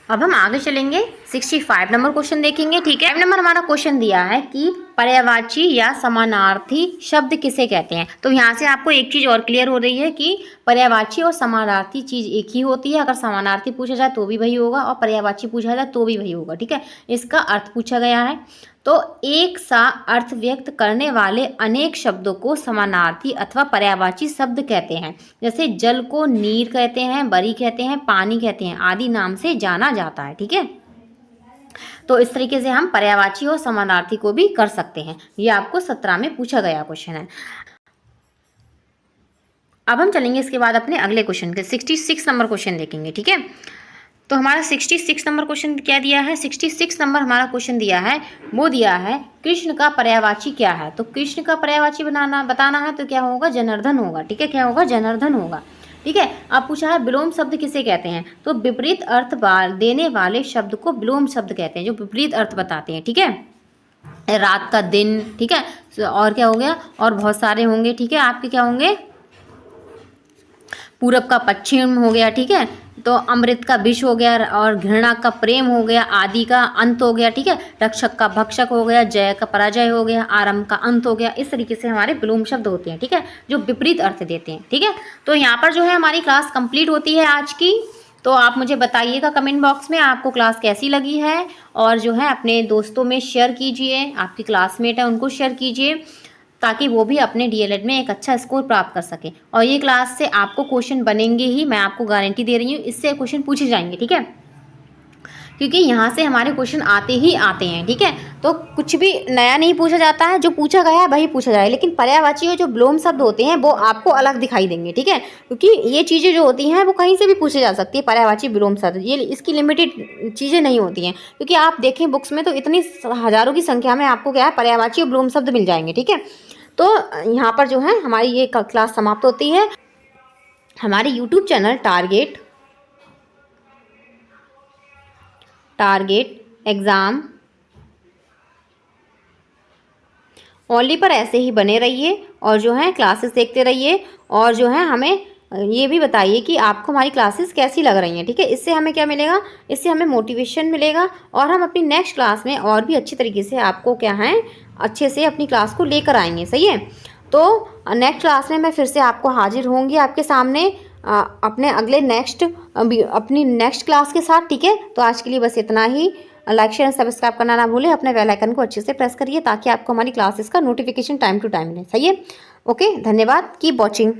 Speaker 1: अब हम आगे चलेंगे, 65 नंबर क्वेश्चन देखेंगे। ठीक है, 5 नंबर हमारा क्वेश्चन दिया है कि पर्यायवाची या समानार्थी शब्द किसे कहते हैं। तो यहाँ से आपको एक चीज़ और क्लियर हो रही है कि पर्यायवाची और समानार्थी चीज़ एक ही होती है। अगर समानार्थी पूछा जाए तो भी वही होगा, और पर्यायवाची पूछा जाए तो भी वही होगा। ठीक है, इसका अर्थ पूछा गया है। तो एक सा अर्थ व्यक्त करने वाले अनेक शब्दों को समानार्थी अथवा पर्यायवाची शब्द कहते हैं। जैसे जल को नीर कहते हैं, बरी कहते हैं, पानी कहते हैं, आदि नाम से जाना जाता है। ठीक है, तो इस तरीके से हम पर्यायवाची और समानार्थी को भी कर सकते हैं। ये आपको 17 में पूछा गया क्वेश्चन है। अब हम चलेंगे इसके बाद अपने अगले क्वेश्चन के 66 नंबर क्वेश्चन देखेंगे। ठीक है, तो हमारा 66 नंबर क्वेश्चन क्या दिया है, 66 नंबर हमारा क्वेश्चन दिया है, वो दिया है कृष्ण का पर्यायवाची क्या है। तो कृष्ण का पर्यायवाची बताना है, तो क्या होगा, जनार्दन होगा। ठीक है, क्या होगा, जनार्दन होगा। ठीक है, अब पूछा है विलोम शब्द किसे कहते हैं। तो विपरीत अर्थ देने वाले शब्द को विलोम शब्द कहते हैं, जो विपरीत अर्थ बताते हैं। ठीक है, रात का दिन, ठीक है, और क्या हो गया, और बहुत सारे होंगे। ठीक है, आपके क्या होंगे, पूरब का पश्चिम हो गया। ठीक है, तो अमृत का विष हो गया, और घृणा का प्रेम हो गया, आदि का अंत हो गया। ठीक है, रक्षक का भक्षक हो गया, जय का पराजय हो गया, आरंभ का अंत हो गया। इस तरीके से हमारे विलोम शब्द होते हैं। ठीक है, जो विपरीत अर्थ देते हैं। ठीक है, तो यहाँ पर जो है हमारी क्लास कंप्लीट होती है आज की। तो आप मुझे बताइएगा कमेंट बॉक्स में आपको क्लास कैसी लगी है, और जो है अपने दोस्तों में शेयर कीजिए, आपकी क्लासमेट है उनको शेयर कीजिए, ताकि वो भी अपने डीएलएड में एक अच्छा स्कोर प्राप्त कर सके। और ये क्लास से आपको क्वेश्चन बनेंगे ही, मैं आपको गारंटी दे रही हूँ, इससे क्वेश्चन पूछे जाएंगे, ठीक है, क्योंकि यहाँ से हमारे क्वेश्चन आते ही आते हैं, ठीक है। तो कुछ भी नया नहीं पूछा जाता है, जो पूछा गया है वही पूछा जाए, लेकिन पर्यायवाची और जो विलोम शब्द होते हैं वो आपको अलग दिखाई देंगे, ठीक है, क्योंकि ये चीज़ें जो होती हैं वो कहीं से भी पूछी जा सकती है। पर्यायवाची विलोम शब्द ये इसकी लिमिटेड चीज़ें नहीं होती हैं, क्योंकि आप देखें बुक्स में तो इतनी हज़ारों की संख्या में आपको क्या है पर्यायवाची और विलोम शब्द मिल जाएंगे, ठीक है। तो यहाँ पर जो है हमारी ये क्लास समाप्त होती है। हमारे YouTube channel target exam only पर ऐसे ही बने रहिए, और जो है क्लासेस देखते रहिए, और जो है हमें ये भी बताइए कि आपको हमारी क्लासेस कैसी लग रही हैं, ठीक है। इससे हमें क्या मिलेगा, इससे हमें मोटिवेशन मिलेगा, और हम अपनी नेक्स्ट क्लास में और भी अच्छी तरीके से आपको क्या है अच्छे से अपनी क्लास को लेकर आएंगे, सही है। तो नेक्स्ट क्लास में मैं फिर से आपको हाजिर होंगी आपके सामने अपने अगले अपनी नेक्स्ट क्लास के साथ, ठीक है। तो आज के लिए बस इतना ही। लाइक शेयर सब्सक्राइब करना ना भूलें, अपने बेल आइकन को अच्छे से प्रेस करिए ताकि आपको हमारी क्लासेस का नोटिफिकेशन टाइम टू टाइम मिले, सही है। ओके, धन्यवाद, कीप वॉचिंग।